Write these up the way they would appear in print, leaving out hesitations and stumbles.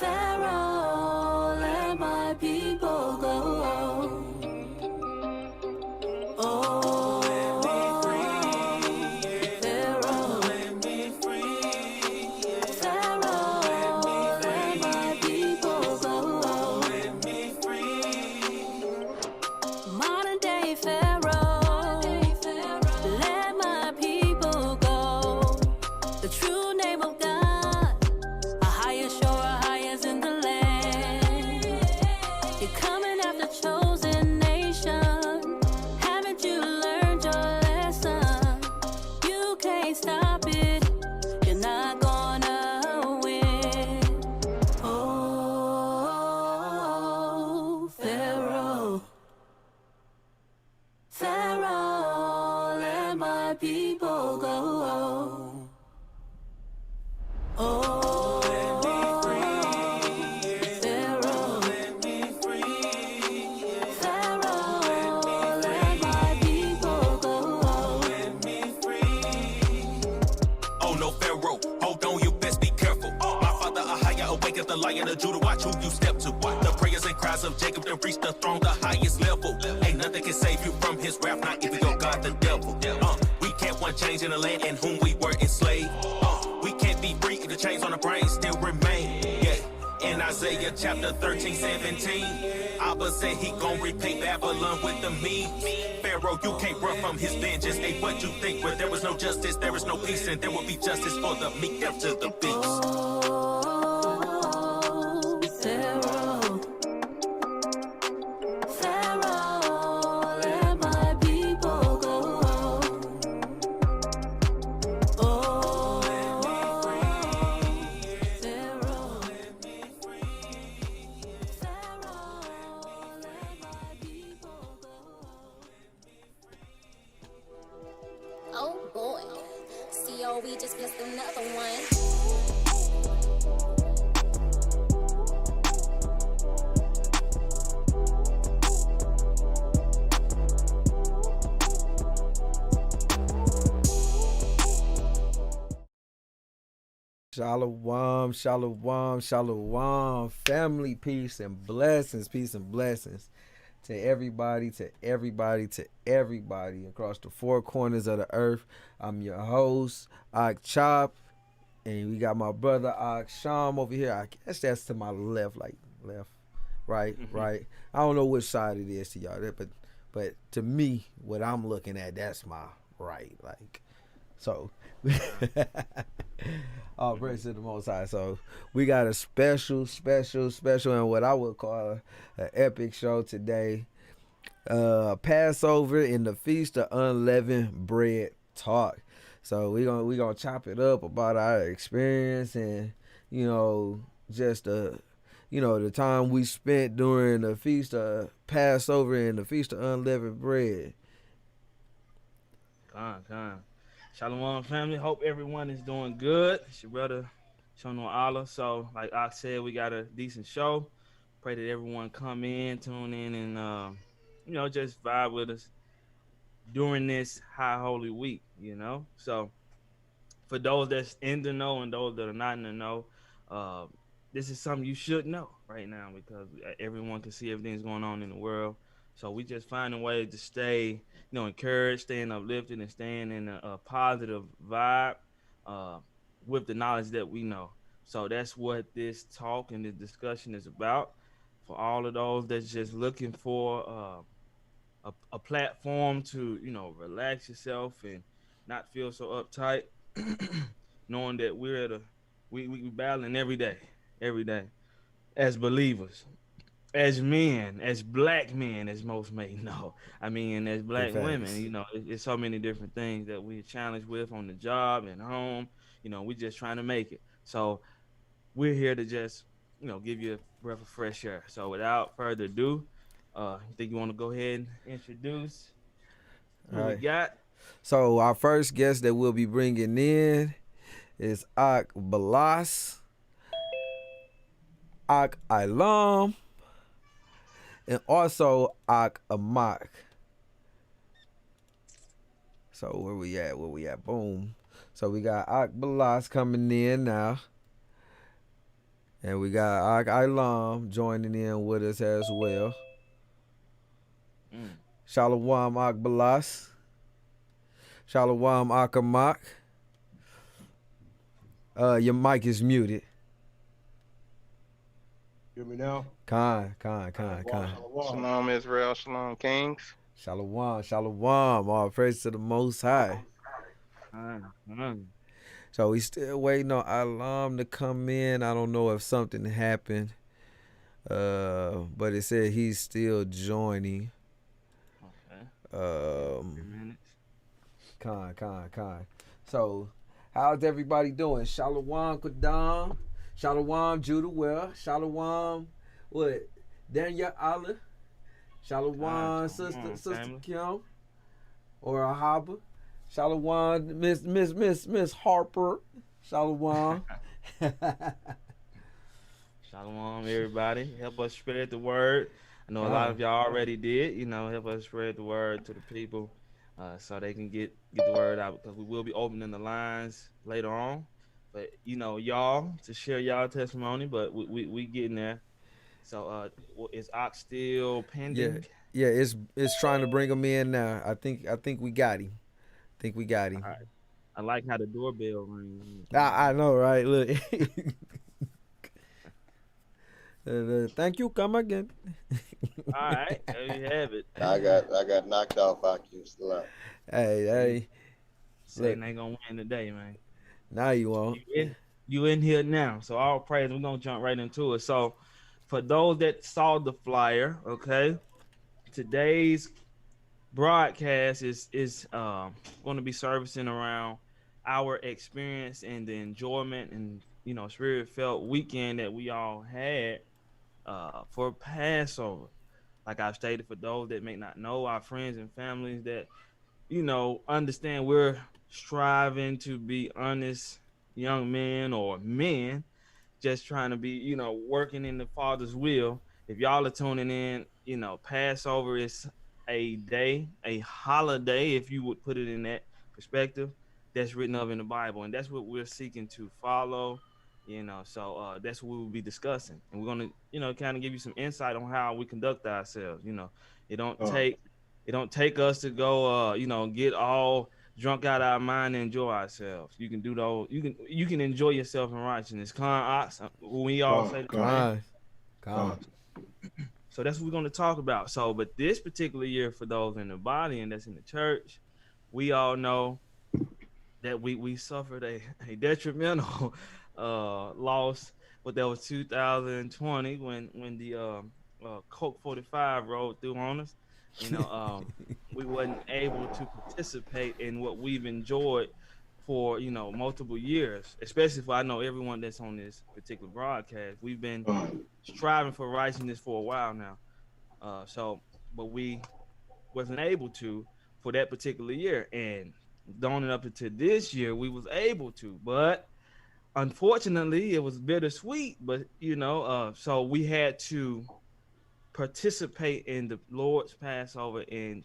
Pharaoh, let my people go. Oh, let me free. Pharaoh, let me free. Pharaoh, let my people go. Let me free. Modern day Pharaoh, let my people go. The true name of God, a higher shore, highest in the land. You're coming after chosen nation. Haven't you learned your lesson? You can't stop it. You're not gonna win. Oh, Pharaoh. Pharaoh, let my people go. Oh, let me free. Pharaoh, let me free. Pharaoh, let my people go. Let me free. Oh no, Pharaoh, hold on, you best be careful. My father Ahaya awaketh the lion of Judah, watch who you step to. The prayers and cries of Jacob to reach the throne, the highest level. Ain't nothing can save you from his wrath, not even your God, the devil. We can't want change in the land in whom we were enslaved. We can't be free if the chains on the brain still remain. Yeah. In Isaiah chapter 13, 17, Abba said he gon' repay Babylon with the means. Pharaoh, you can't run from his vengeance. Ain't what you think. Where there was no justice, there is no peace, and there will be justice for the meek, death to the beast. Oh, Pharaoh. Pharaoh, let my people go. Oh, let me free. Pharaoh, let me free. Pharaoh, let my people go. Oh boy, COV just missed another one. Shalom, shalom, shalom, family, peace and blessings to everybody, across the four corners of the earth. I'm your host, Ak Chop, and we got my brother Ak Sham over here. I guess that's to my left, like left, right, right. I don't know which side it is to y'all, but to me, what I'm looking at, that's my right, like. So, all praise to the Most High. So, we got a special, and what I would call an epic show today. Passover and the Feast of Unleavened Bread talk. So, we gonna chop it up about our experience and, just the time we spent during the Feast of Passover and the Feast of Unleavened Bread. Con. Shalom, family. Hope everyone is doing good. It's your brother, Shono Allah. So, like Ox said, we got a decent show. Pray that everyone come in, tune in, and, just vibe with us during this high holy week, So, for those that's in the know and those that are not in the know, this is something you should know right now because everyone can see everything's going on in the world. So we just finding ways to stay, encouraged, staying uplifted, and staying in a positive vibe with the knowledge that we know. So that's what this talk and this discussion is about. For all of those that's just looking for a platform to, relax yourself and not feel so uptight, knowing that we battling every day, as believers. As men, as black men, as most may know. I mean, as black women, it's so many different things that we're challenged with on the job and home. We just trying to make it. So we're here to just, give you a breath of fresh air. So without further ado, I think you want to go ahead and introduce who we got. So our first guest that we'll be bringing in is Ak Balas, Ak Ilam, and also Ak Amak. So where we at? Boom. So we got Ak Balas coming in now. And we got Ak Ilam joining in with us as well. Mm. Shalom Ak Balas. Shalom Akamak. Your mic is muted. Hear me now? Khan. Shalom Israel, Shalom Kings. Shalom. All praise to the Most High. So we still waiting on Alam to come in. I don't know if something happened, but it said he's still joining. Okay. Um, 3 minutes. Con. So, how's everybody doing? Shalom, Kadam. Shalom, Judah Well. Shalom, what? Daniel Allah. Shalom, Sister family. Kim. Or Ahaba. Shalom, Miss Harper. Shalom. Shalom, everybody. Help us spread the word. I know a lot of y'all already did. Help us spread the word to the people, so they can get the word out, because we will be opening the lines later on. But y'all to share y'all testimony. But we getting there. So is Ox still pending? Yeah. It's trying to bring him in now. I think we got him. All right. I like how the doorbell rings. I know, right? Look. Thank you. Come again. All right, there you have it. I got knocked off. I can still out. Hey. Satan ain't gonna win today, man. Now you won't. You in here now. So all praise. We're gonna jump right into it. So for those that saw the flyer, okay, today's broadcast is going to be servicing around our experience and the enjoyment and spirit felt weekend that we all had for Passover. Like I've stated, for those that may not know, our friends and families that understand, we're striving to be honest young men or men, just trying to be, working in the Father's will. If y'all are tuning in, Passover is a day, a holiday, if you would put it in that perspective, that's written of in the Bible. And that's what we're seeking to follow, so that's what we will be discussing. And we're going to, kind of give you some insight on how we conduct ourselves. It don't take us to go, get all drunk out of our mind and enjoy ourselves. You can do those. You can enjoy yourself in righteousness. We all say that. So that's what we're going to talk about. So, but this particular year, for those in the body and that's in the church, we all know that we suffered a detrimental loss. But that was 2020 when the Coke 45 rolled through on us. We wasn't able to participate in what we've enjoyed for multiple years, especially for I know everyone that's on this particular broadcast. We've been striving for righteousness for a while now, but we wasn't able to for that particular year, and going up into this year we was able to, but unfortunately it was bittersweet. But so we had to participate in the Lord's Passover in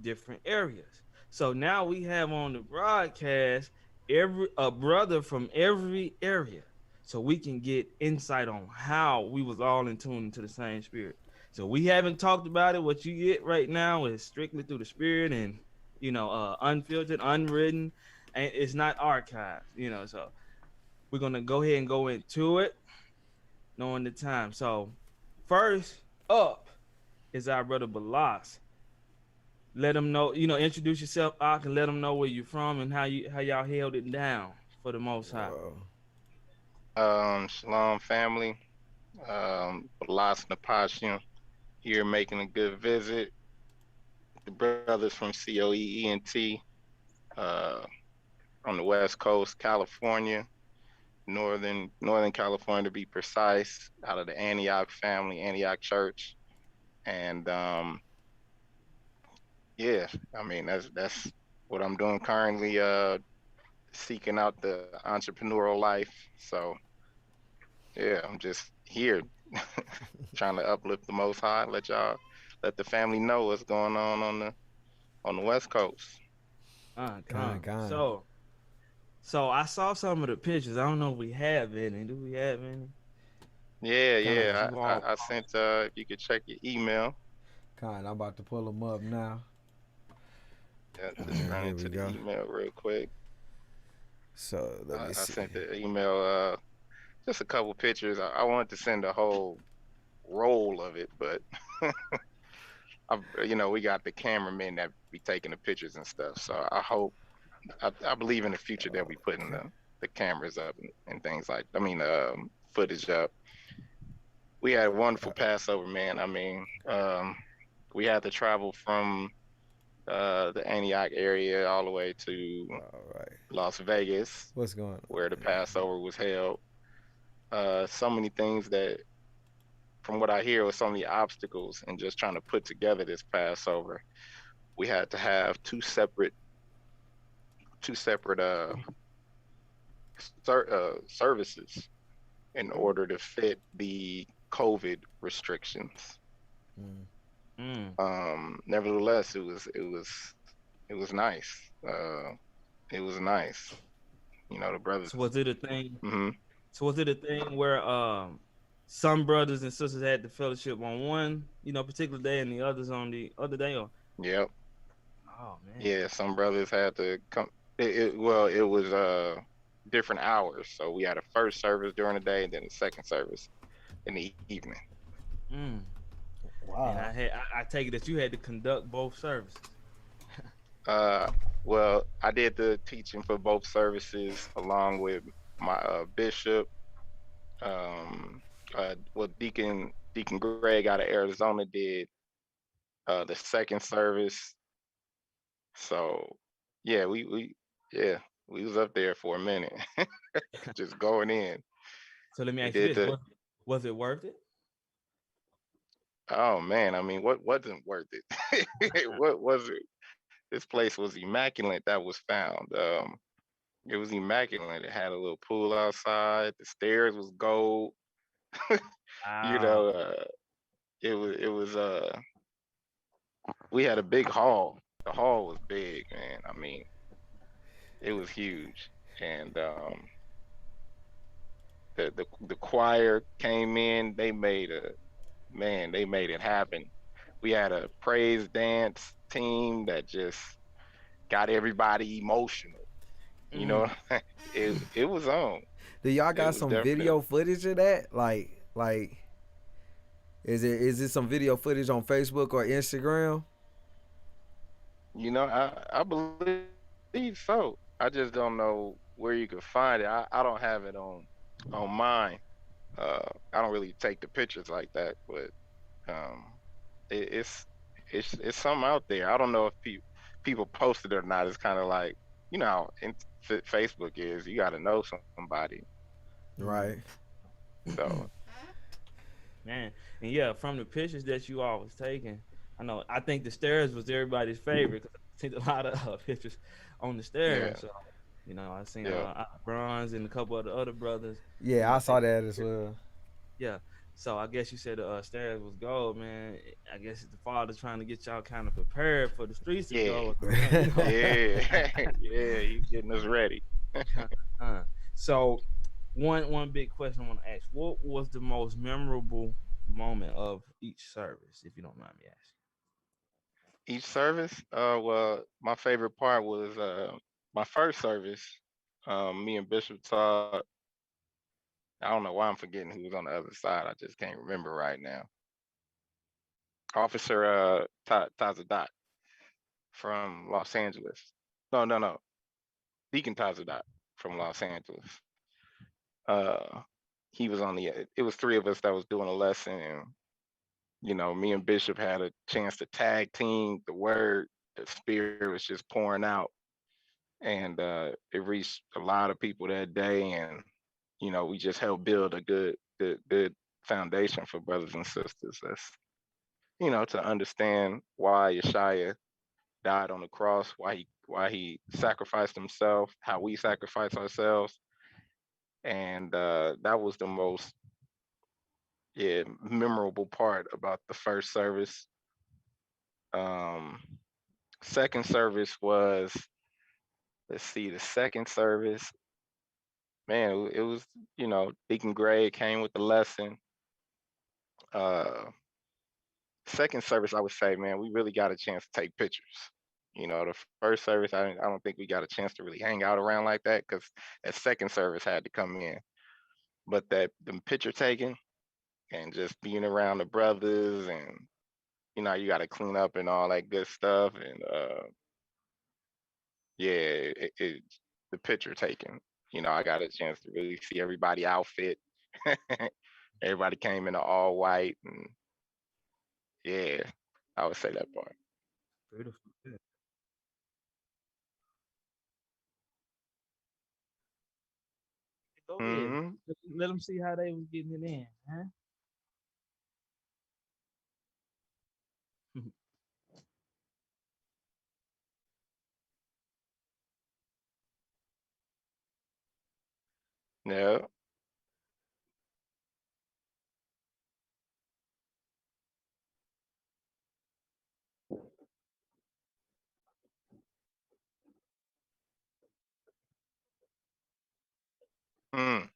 different areas. So now we have on the broadcast a brother from every area, so we can get insight on how we was all in tune to the same spirit. So we haven't talked about it. What you get right now is strictly through the spirit and unfiltered, unwritten, and it's not archived. So we're gonna go ahead and go into it, knowing the time. So first up is our brother Balas. Let them know, introduce yourself, Ak, and let them know where you're from and how y'all held it down for the Most High. Shalom family. Balas Napashayam here making a good visit. The brothers from COEENT on the West Coast, California, Northern California to be precise, out of the Antioch family, Antioch Church. And yeah, I mean that's what I'm doing currently, seeking out the entrepreneurial life. So yeah, I'm just here trying to uplift the Most High, let the family know what's going on the West Coast. So I saw some of the pictures. I don't know if we have any. Do we have any? Yeah, Kind of yeah. you I all. sent if you could check your email. Kind, I'm about to pull them up now. Yeah, just run Here we into the go. email real quick. So let me I see. sent the email just a couple pictures. I wanted to send a whole roll of it, but we got the cameramen that be taking the pictures and stuff. So I believe in the future they'll be putting Okay. the cameras up and things like, footage up. We had a wonderful Passover, man. I mean, we had to travel from the Antioch area all the way to All right. Las Vegas, What's going where on the here? Passover was held. So many things that, from what I hear, was so many obstacles in just trying to put together this Passover. We had to have two separate services in order to fit the COVID restrictions. Mm. Mm. Nevertheless, it was nice. It was nice. The brothers. So was it a thing? Hmm. So was it a thing where some brothers and sisters had the fellowship on one, particular day, and the others on the other day? Or Yep. oh man. Yeah. Some brothers had to come. It was different hours. So we had a first service during the day, and then a second service in the evening. Mm. And Wow. I take it that you had to conduct both services. Uh, well, I did the teaching for both services along with my bishop. Um, Deacon Greg out of Arizona did the second service. So yeah, yeah, we was up there for a minute, just going in. So let me We ask you did this: the was it worth it? Oh man, I mean, what wasn't worth it? What was it? This place was immaculate that was found. It was immaculate. It had a little pool outside. The stairs was gold. You Wow. know, it was we had a big hall. The hall was big, man. I mean, it was huge. And the choir came in. They made it happen. We had a praise dance team that just got everybody emotional. You Mm. know, it was on. Do y'all It got was some definitely. video footage of that? Like, is it some video footage on Facebook or Instagram? I believe so. I just don't know where you can find it. I don't have it on mine. I don't really take the pictures like that, but um, it's something out there. I don't know if people post it or not. It's kind of like how Facebook is. You got to know somebody. Mm. Right. So Man, and yeah, from the pictures that you all was taking, I think the stairs was everybody's favorite because I seen a lot of pictures on the yeah, stairs. So, I seen yeah. Bronze and a couple of the other brothers, Yeah, I saw taking that as pictures. well. Yeah. So I guess you said the stairs was gold, man. I guess the father trying to get y'all kind of prepared for the streets of Yeah, gold. You know. yeah, yeah. He's getting us ready. Uh, so one big question I want to ask: what was the most memorable moment of each service, if you don't mind me asking? Each service, well, my favorite part was my first service. Me and Bishop taught. I don't know why I'm forgetting who was on the other side. I just can't remember right now. Officer Tazadat from Los Angeles. No, no, no. Deacon Tazadat from Los Angeles. Uh, he was on the. It was three of us that was doing a lesson, and me and Bishop had a chance to tag team the word. The spirit was just pouring out, and it reached a lot of people that day, and we just helped build a good foundation for brothers and sisters. That's to understand why Yeshaya died on the cross, why he sacrificed himself, how we sacrifice ourselves, and that was the most memorable part about the first service. Um, Second service was, let's see, the second service, man, it was Deacon Gray came with the lesson. Second service, I would say, man, we really got a chance to take pictures. The first service, I don't think we got a chance to really hang out around like that because that second service had to come in. But that the picture taking and just being around the brothers and you got to clean up and all that good stuff and yeah, the picture taking. I got a chance to really see everybody outfit. Everybody came in all white and yeah, I would say that part. Beautiful. Yeah. Go ahead. Hmm. Let them see how they was getting it in, huh? Yeah. Mm.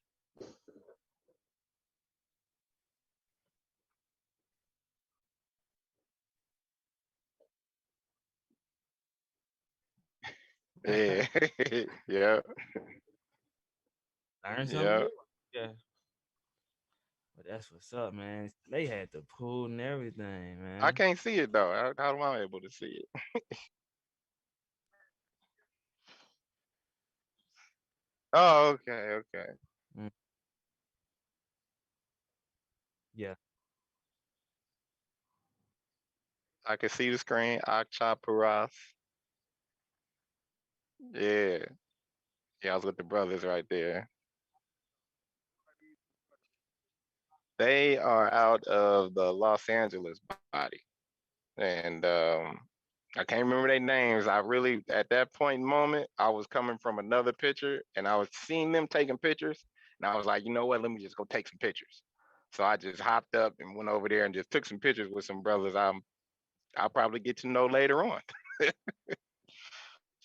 Yeah. Yeah. Learn something Yeah. new. Yeah. But that's what's up, man. They had the pool and everything, I man. can't see it though. How am I able to see it? Oh, okay, okay. Mm, yeah. I can see the screen. Akcha Paras. Yeah. Yeah, I was with the brothers right there. They are out of the Los Angeles body. And I can't remember their names. I really, at that point in moment, I was coming from another picture and I was seeing them taking pictures. And I was like, you know what? Let me just go take some pictures. So I just hopped up and went over there and just took some pictures with some brothers I'll probably get to know later on.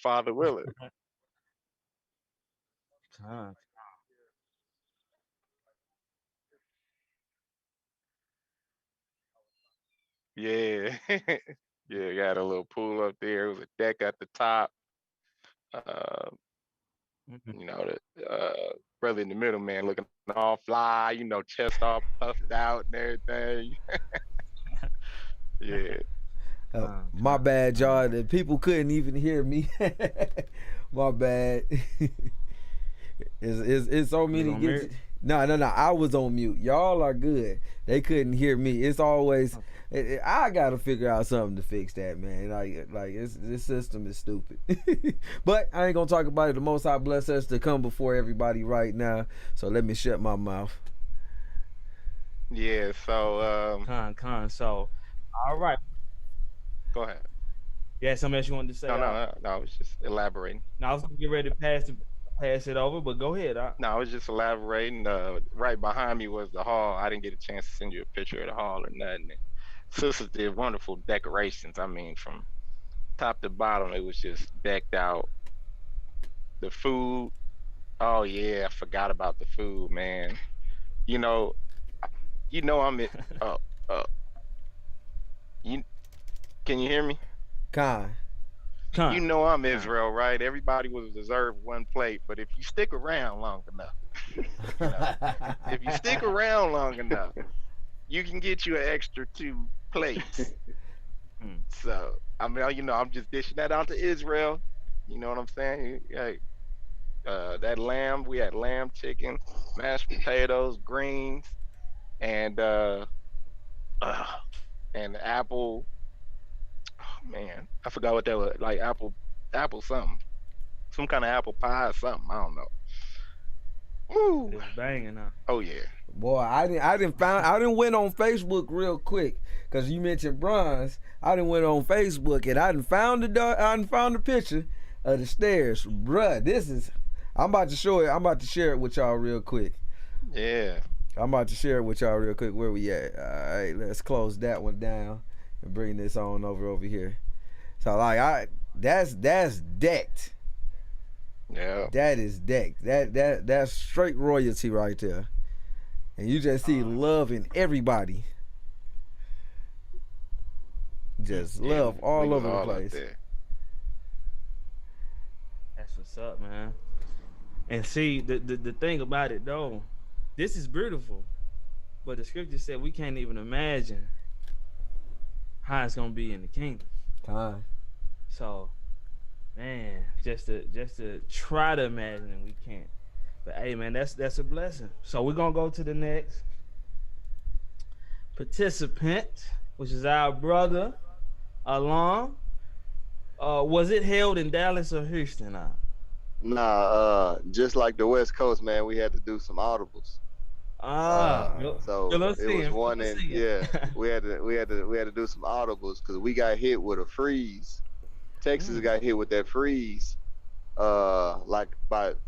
Father Willard. Con. Yeah. Yeah, got a little pool up there. It was a deck at the top. Uh, Mhm. the brother in the middle, man, looking all fly, chest all puffed out and everything. Yeah. My bad, y'all. Con. The people couldn't even hear me. My bad. It's so You was many on get. mute? No. I was on mute. Y'all are good. They couldn't hear me. It's always. I gotta figure out something to fix that, man. This system is stupid. But I ain't gonna talk about it. The Most High bless us to come before everybody right now. So let me shut my mouth. Yeah. So Con. So, all right. go ahead. Yeah, something else you wanted to say? No, no, no, no. I was just elaborating. Now I was gonna get ready to pass it over, but go ahead. No, I was just elaborating. Right behind me was the hall. I didn't get a chance to send you a picture of the hall or nothing. And sisters did wonderful decorations. I mean, from top to bottom, it was just decked out. The food. Oh yeah, I forgot about the food, man. You know, I'm it. Uh, uh, you can you hear me? Con. You Con. know I'm Con. Israel, right? Everybody will deserve one plate, but if you stick around long enough, you know, if you stick around long enough, you can get you an extra two plates. Mm. So I mean, I'm just dishing that out to Israel. You know what I'm saying? Hey, that lamb, we had lamb, chicken, mashed potatoes, greens, and uh, and apple. Oh, man, I forgot what that was. Like apple something, some kind of apple pie or something. I don't know. It Woo! was banging, huh? Oh yeah. Boy, I didn't went on Facebook real quick because you mentioned bronze. I didn't went on Facebook and I didn't found the picture of the stairs, bruh. I'm about to show it. I'm about to share it with y'all real quick. Yeah. I'm about to share it with y'all real quick. Where we at? All right, let's close that one down and bring this on over here. So that's decked. Yeah. That is decked. That's straight royalty right there. And you just see love in everybody. just Yeah, love we all was over the all out place. there. That's what's up, man. And see, the thing about it though, this is beautiful, but the scripture said we can't even imagine how it's gonna be in the kingdom. Time. So, man, just to try to imagine it, we can't. But hey, man, that's a blessing. So we're gonna go to the next participant, which is our brother Alon. Was it held in Dallas or Houston? Nah, just like the West Coast, man, we had to do some audibles. Fill, So fill us it was in. Fill one us in, in. yeah, we had to do some audibles because we got hit with a freeze. Texas got hit with that freeze, like about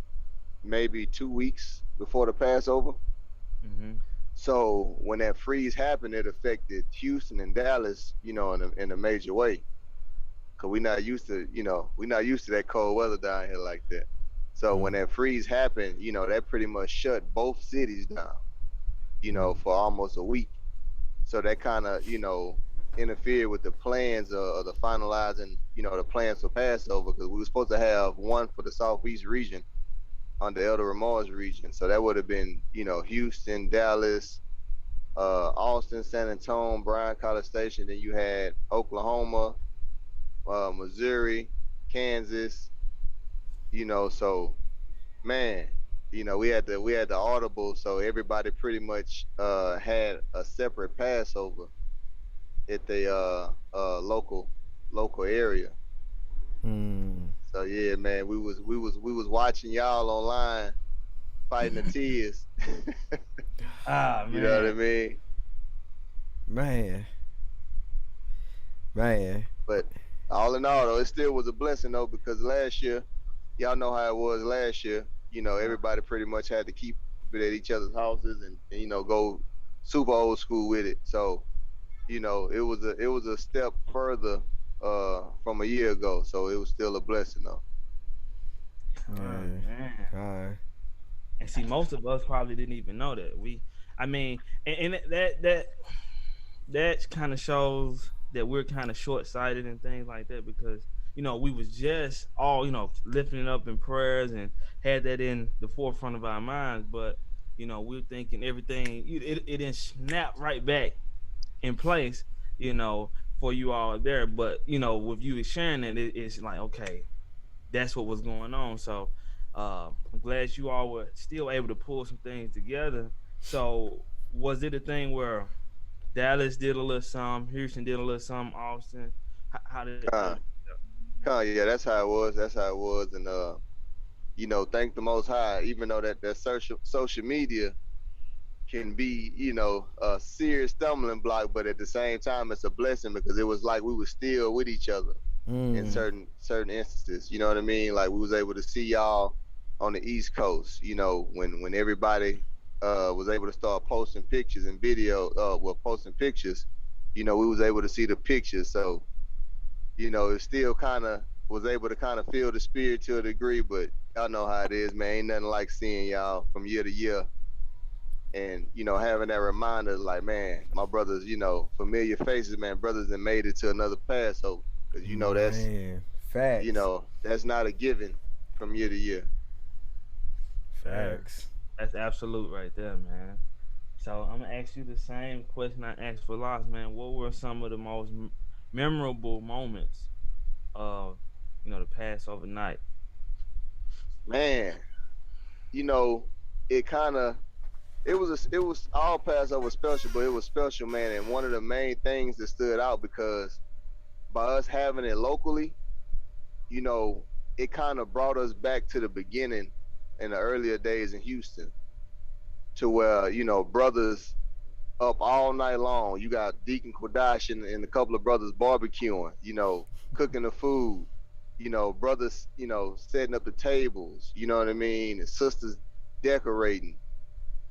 maybe 2 weeks before the Passover. Mm-hmm. So when that freeze happened, it affected Houston and Dallas, in a major way. Cause we're not used to that cold weather down here like that. So when that freeze happened, that pretty much shut both cities down, for almost a week. So that kind of, interfered with the plans of the finalizing, the plans for Passover, because we were supposed to have one for the Southeast region under Elder Ramar's region. So that would have been, Houston, Dallas, Austin, San Antonio, Bryan College Station. Then you had Oklahoma, Missouri, Kansas, so man, we had the audible, so everybody pretty much had a separate Passover at the local area. Mm. So yeah, man, we was watching y'all online fighting the tears. You know what I Man. mean? Man. Man. But all in all, though, it still was a blessing though, because last year, y'all know how it was last year. Everybody pretty much had to keep it at each other's houses and go super old school with it. So it was a step further from a year ago. So it was still a blessing though. Man. Time. And see, most of us probably didn't even know that. I mean, and that kind of shows that we're kind of short sighted and things like that, because we was just all lifting it up in prayers and had that in the forefront of our minds, but we're thinking everything it didn't snap right back in place, for you all there. But with you sharing it, it's like, okay, that's what was going on. So I'm glad you all were still able to pull some things together. So was it a thing where Dallas did a little something, Houston did a little something, Austin? How did Con, yeah, that's how it was. That's how it was. And thank the Most High. Even though that social media can be, a serious stumbling block, but at the same time, it's a blessing because it was like we were still with each other in certain instances. You know what I mean? Like we was able to see y'all on the East Coast. When everybody was able to start posting pictures and video, posting pictures. We was able to see the pictures. So it still kind of was able to kind of feel the spirit to a degree, but y'all know how it is, man. Ain't nothing like seeing y'all from year to year and having that reminder, like, man, my brothers, familiar faces, man, brothers that made it to another Passover, because Man. Facts. that's not a given from year to year. Facts. That's absolute right there, man. So I'm gonna ask you the same question I asked for Lost, man. What were some of the most memorable moments of the Passover night? Man, it kind of it was all Passover special, but it was special, man. And one of the main things that stood out, because by us having it locally, you know, it kind of brought us back to the beginning in the earlier days in Houston, to where brothers up all night long. You got Deacon Kodash and a couple of brothers barbecuing, cooking the food. Brothers, setting up the tables. You know what I mean? And sisters decorating,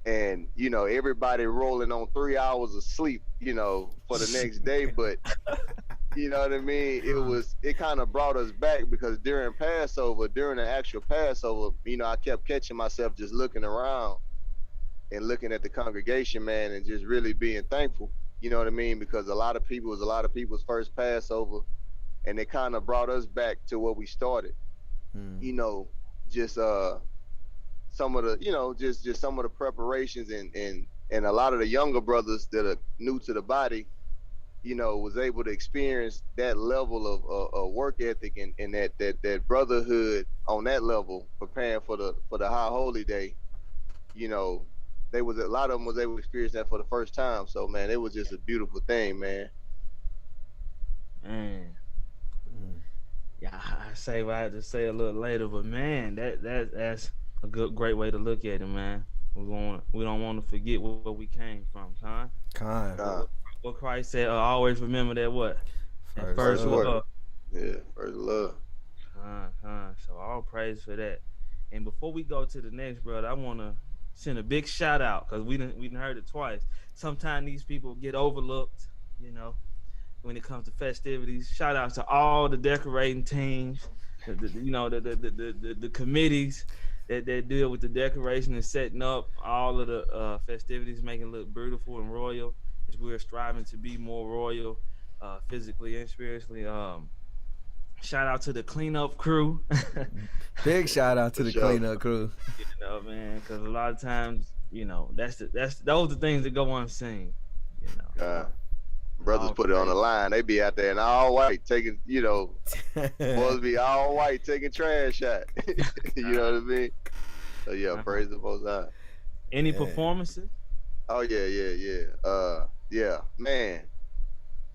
and everybody rolling on 3 hours of sleep. For the next day, but you know what I mean? It kind of brought us back, because during the actual Passover, I kept catching myself just looking around and looking at the congregation, man, and just really being thankful. You know what I mean? Because a lot of people, it was a lot of people's first Passover, and it kind of brought us back to what we started. Mm. You know, just some of the, just some of the preparations, and a lot of the younger brothers that are new to the body, was able to experience that level of work ethic, and that brotherhood on that level, preparing for the high holy day. You know, they was a lot of them was able to experience that for the first time. So man, it was just a beautiful thing, man. Man, Mm. yeah, I say what I had to say a little later, but man, that's a great way to look at it, man. We don't want to forget where we came from, huh? Kind. Uh, What Christ said, always remember that what? That First first first love. word, love. yeah, first love. So all praise for that. And before we go to the next, brother, I want to send a big shout out because we didn't heard it twice. Sometimes these people get overlooked, you know, when it comes to festivities. Shout out to all the decorating teams, the committees that deal with the decoration and setting up all of the festivities, making it look beautiful and royal as we're striving to be more royal, physically and spiritually. Shout out to the cleanup crew. Big shout out to For the sure. cleanup crew. Man, because a lot of times, those are things that go unseen. You know, Uh, Brothers all put it on the praise. line. They be out there in all white taking, boys be all white taking trash out. You know what I mean? So yeah, Uh-huh. praise the Most High. Any Yeah. performances? Oh yeah. Yeah, man.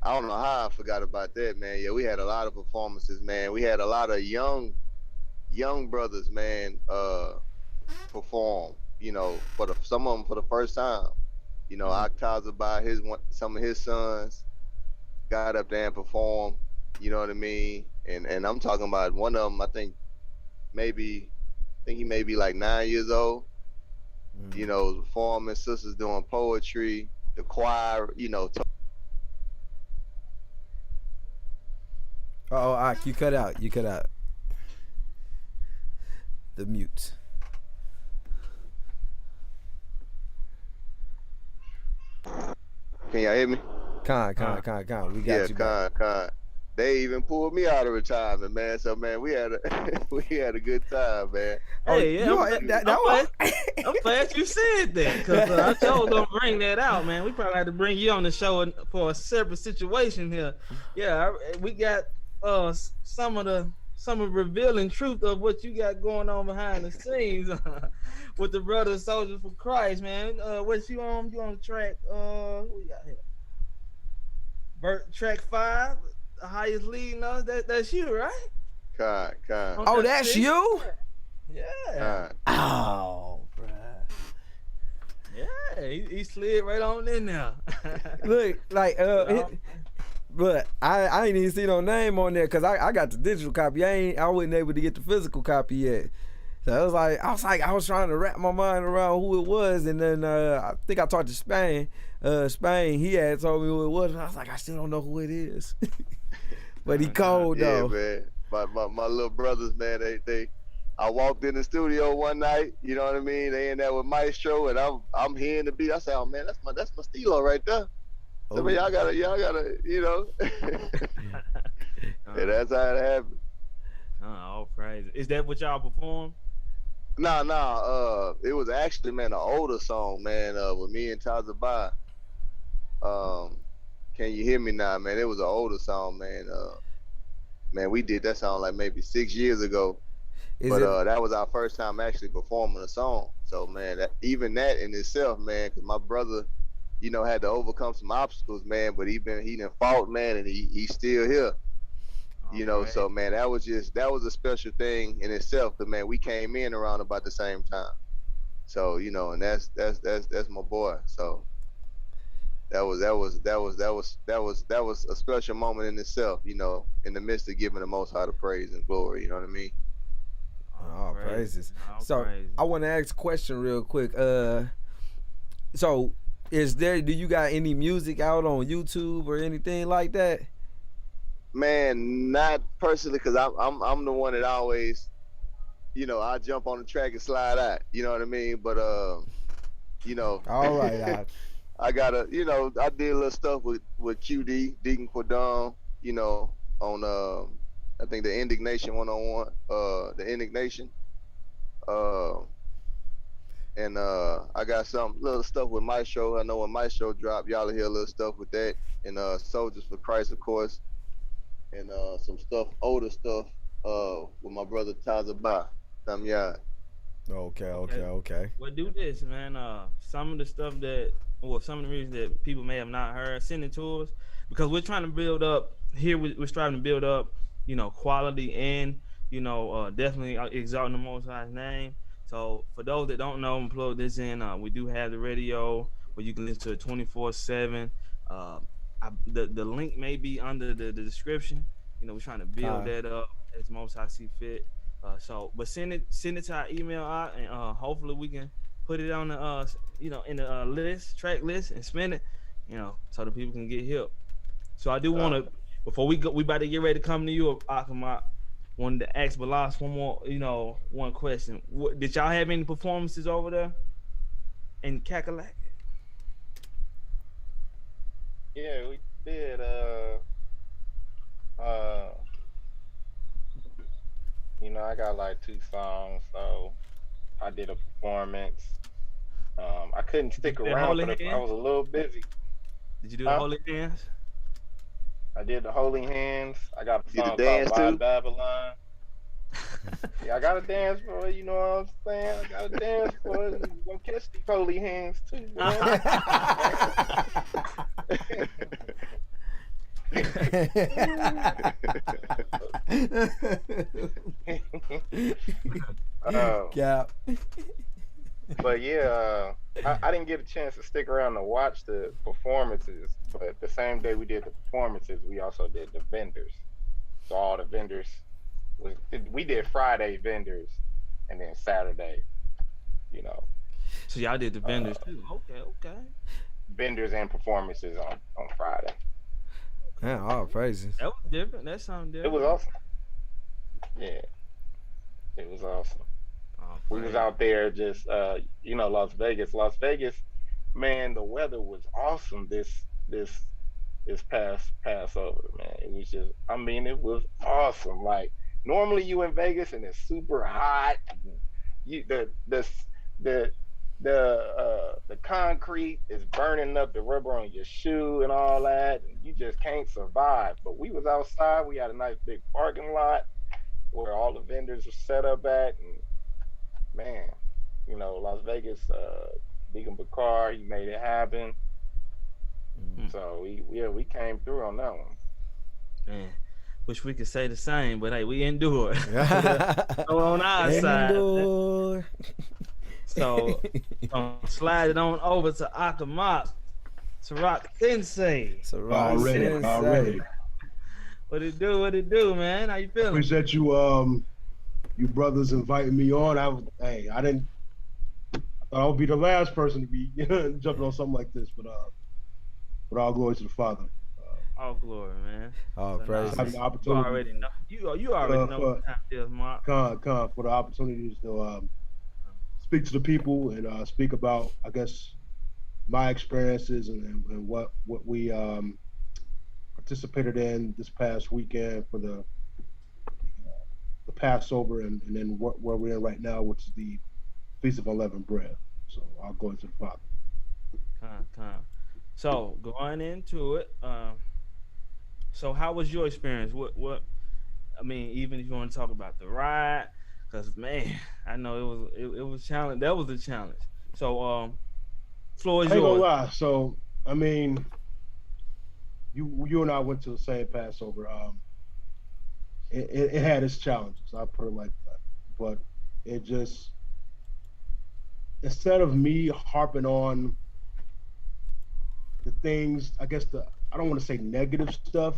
I don't know how I forgot about that, man. Yeah, we had a lot of performances, man. We had a lot of young brothers, man, perform. For some of them for the first time. Mhm. Octaza by some of his sons got up there and performed. You know what I mean? And I'm talking about one of them. I think he may be like 9 years old. Mm. Performing, sisters doing poetry, the choir. Oh, Ak, you cut out. You cut out. The mute. Can y'all hear me? Con. We got Yeah, you back. con. They even pulled me out of retirement, man. So man, we had a we had a good time, man. Oh, Hey, yeah, you are, that I'm was. glad, I'm glad you said that because I told gonna bring that out, man. We probably had to bring you on the show for a separate situation here. Yeah, we got some of the revealing truth of what you got going on behind the scenes with the brothers soldiers for Christ, man. What you on? You on track? What we got here? Track 5, the highest leading us. That's you, right? Con. On Oh, that that's six? you. Yeah. Con. Oh, bruh. Yeah, he slid right on in there. Look, like but I ain't even see no name on there because I got the digital copy. I wasn't able to get the physical copy yet. So I was trying to wrap my mind around who it was, and then I think I talked to Spain. Spain, he had told me who it was, and I was like, I still don't know who it is. But he cold Yeah, though. man. My little brothers, man. They. I walked in the studio one night. You know what I mean? They in there with Maestro, and I'm hearing the beat. I said, oh man, that's my stilo right there. So man, Oh. y'all gotta, and that's how it happened. All praise. Is that what y'all perform? Nah. It was actually, man, an older song, man. With me and Taza. Um, can you hear me now, man? It was an older song, man. Man, we did that song like maybe 6 years ago. Is But it? that was our first time actually performing a song. So man, even that in itself, man, because my brother, had to overcome some obstacles, man. But he didn't fought, man, and he's still here. All praise. So man, that was a special thing in itself. Cause man, we came in around about the same time. So and that's my boy. So that was a special moment in itself. In the midst of giving the Most High the praise and glory. You know what I mean? All praises. All So praises. I want to ask a question real quick. So do you got any music out on YouTube or anything like that? Man, not personally, cause I'm the one that always, I jump on the track and slide out. You know what I mean? But All right, I gotta, I did a little stuff with QD, Deacon Quadon, on I think the Indignation 101, the Indignation, uh, and I got some little stuff with my show. I know when my show dropped, y'all will hear a little stuff with that, and Soldiers for Christ, of course, and some stuff, older stuff, with my brother Taza Ba, Samyad. Okay. Well, do this, man. Some of the stuff some of the reasons that people may have not heard, send it to us because we're trying to build up here. We're striving to build up, quality and definitely exalting the Most High's name. So for those that don't know and plug this in, we do have the radio where you can listen to it 24/7. Uh, the link may be under the description. We're trying to build that up as Most High see fit. But send it to our email out, and hopefully we can put it on the in the track list, and spin it, so the people can get help. So I do want to, before we about to get ready to come to you, Akamat, wanted to ask Balas one more, one question. Did y'all have any performances over there in Cackalack? Yeah, we did. I got like 2 songs, so I did a performance. I couldn't stick around for I was a little busy. Did you do the Holy Hands? I did the Holy Hands. I got a song called My Babylon. Yeah, I got to dance for it, you know what I'm saying? I got to dance for it. You gonna catch these holy hands too, man. Yeah. But yeah, I didn't get a chance to stick around to watch the performances. But the same day we did the performances, we also did the vendors. So all the vendors we did Friday vendors, and then Saturday, So y'all did the vendors too. Okay. Vendors and performances on Friday. Man, all praises. That was different. That sounded different. It was awesome. Yeah, it was awesome. We was out there just Las Vegas. Las Vegas, man, the weather was awesome this past Passover, man. It was just, it was awesome. Like normally you in Vegas and it's super hot. The concrete is burning up the rubber on your shoe and all that, and you just can't survive. But we was outside. We had a nice big parking lot where all the vendors were set up at, and man, Las Vegas, Deacon Bakar, he made it happen. So we came through on that one. Man, wish we could say the same, but hey, we endured. On our side. So slide it on over to Akamat, Sarak Sensei. Already. What it do, man? How you feeling? Appreciate you, you brothers inviting me on. I thought I would be the last person to be jumping on something like this, but all glory to the Father. All glory, man. All praise. Having the opportunity. You already know what time it is, Mark. For the opportunities to speak to the people and speak about, I guess, my experiences and what we participated in this past weekend for the Passover, and then where we're in right now, which is the Feast of Unleavened Bread. So I'll go into the Father. So going into it, so how was your experience? Even if you want to talk about the ride, because man, I know it was challenge. That was a challenge. So floor is yours. I ain't gonna lie. So you and I went to the same Passover. It had its challenges. I'll put it like that. But it just, instead of me harping on the things, I guess I don't want to say negative stuff,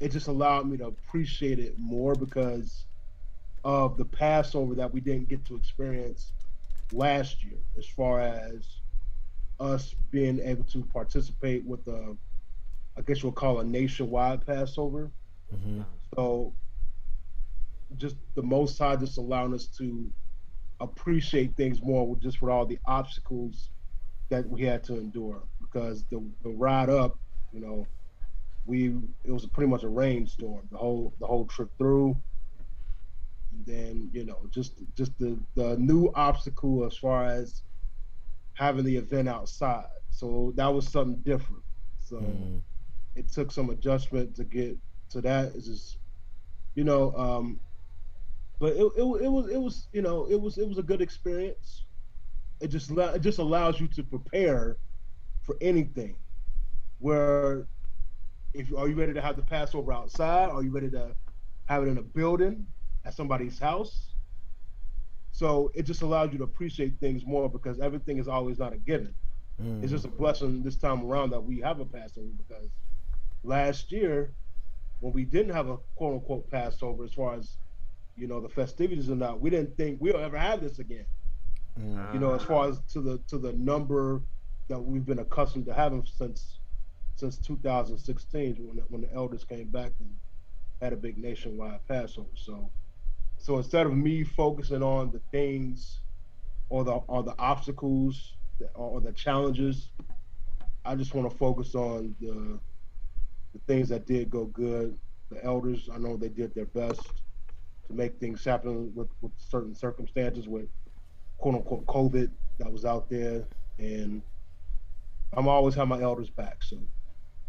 it just allowed me to appreciate it more because of the Passover that we didn't get to experience last year, as far as us being able to participate with I guess you'll call a nationwide Passover. So just the Most High just allowing us to appreciate things more just with all the obstacles that we had to endure. because the ride up, you know, it was pretty much a rainstorm the whole trip through. And then, you know, just the new obstacle as far as having the event outside. So that was something different. So it took some adjustment to get to that. It's just, you know, but it was you know it was a good experience. It just allows you to prepare for anything. Where if are you ready to have the Passover outside? Are you ready to have it in a building at somebody's house? So it just allows you to appreciate things more because everything is always not a given. It's just a blessing this time around that we have a Passover because last year when we didn't have a quote unquote Passover as far as you know the festivities or not, we didn't think we'll ever have this again. You know, as far as to the number that we've been accustomed to having since 2016 when the elders came back and had a big nationwide Passover. So instead of me focusing on the things or the obstacles or the challenges, I just want to focus on the things that did go good. The elders, I know they did their best to make things happen with certain circumstances with quote unquote COVID that was out there. And I'm always have my elders back. So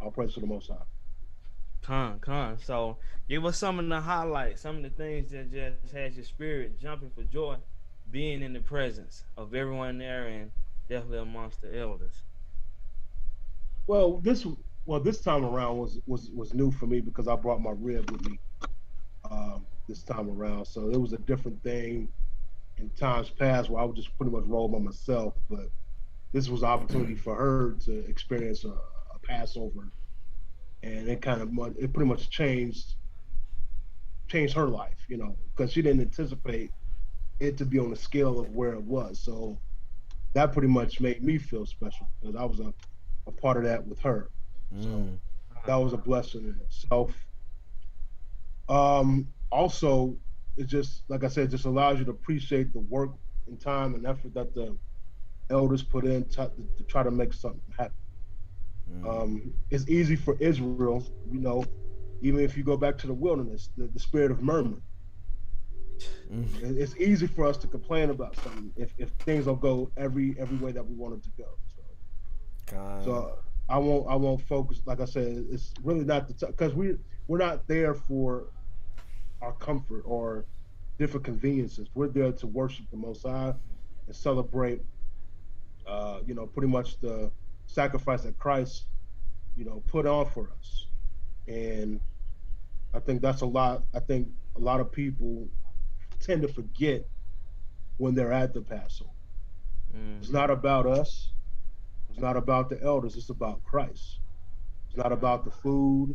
I'll praise for the most high. Con. So give us some of the highlights, some of the things that just has your spirit jumping for joy, being in the presence of everyone there and definitely amongst the elders. Well, this time around was new for me because I brought my rib with me this time around. So it was a different thing in times past where I would just pretty much roll by myself. But this was an opportunity for her to experience a Passover, and it pretty much changed her life, you know, because she didn't anticipate it to be on the scale of where it was. So that pretty much made me feel special because I was a part of that with her. So that was a blessing in itself. Also, it just like I said, just allows you to appreciate the work and time and effort that the elders put in to try to make something happen. It's easy for Israel, you know, even if you go back to the wilderness, the spirit of murmur. It's easy for us to complain about something if things don't go every way that we want it to go. So I won't focus. Like I said, it's really not because we're not there for our comfort or different conveniences. We're there to worship the Most High and celebrate, you know, pretty much the sacrifice that Christ, you know, put on for us. And I think that's a lot. I think a lot of people tend to forget when they're at the Passover. It's not about us. It's not about the elders. It's about Christ. It's not about the food.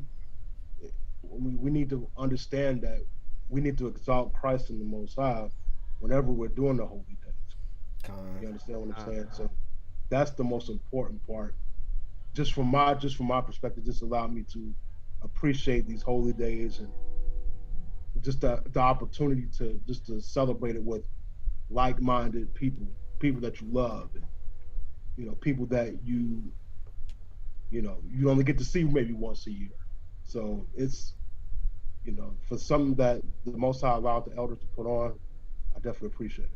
We need to understand that we need to exalt Christ in the Most High whenever we're doing the holy days. You understand what I'm saying? So that's the most important part. Just from my perspective, just allowed me to appreciate these holy days and just the opportunity to celebrate it with like-minded people that you love, and you know, people that you only get to see maybe once a year. So it's, you know, for something that the Most High allowed the elders to put on, I definitely appreciate it.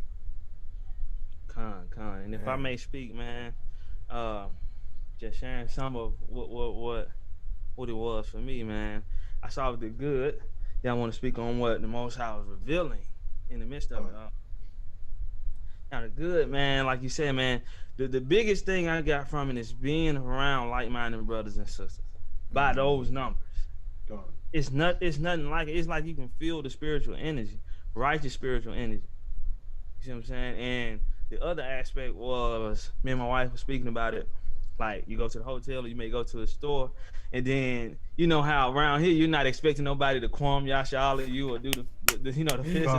And if I may speak, man, just sharing some of what it was for me, man. I saw the good. Yeah, I want to speak on what the Most High was revealing in the midst of it. Now the good, man, like you said, man, the biggest thing I got from it is being around like-minded brothers and sisters by those numbers. It's nothing like it. It's like you can feel the spiritual energy, righteous spiritual energy. You see what I'm saying? And the other aspect was me and my wife were speaking about it. Like you go to the hotel or you may go to a store, and then you know how around here you're not expecting nobody to quam yashala you or do the you know the fist.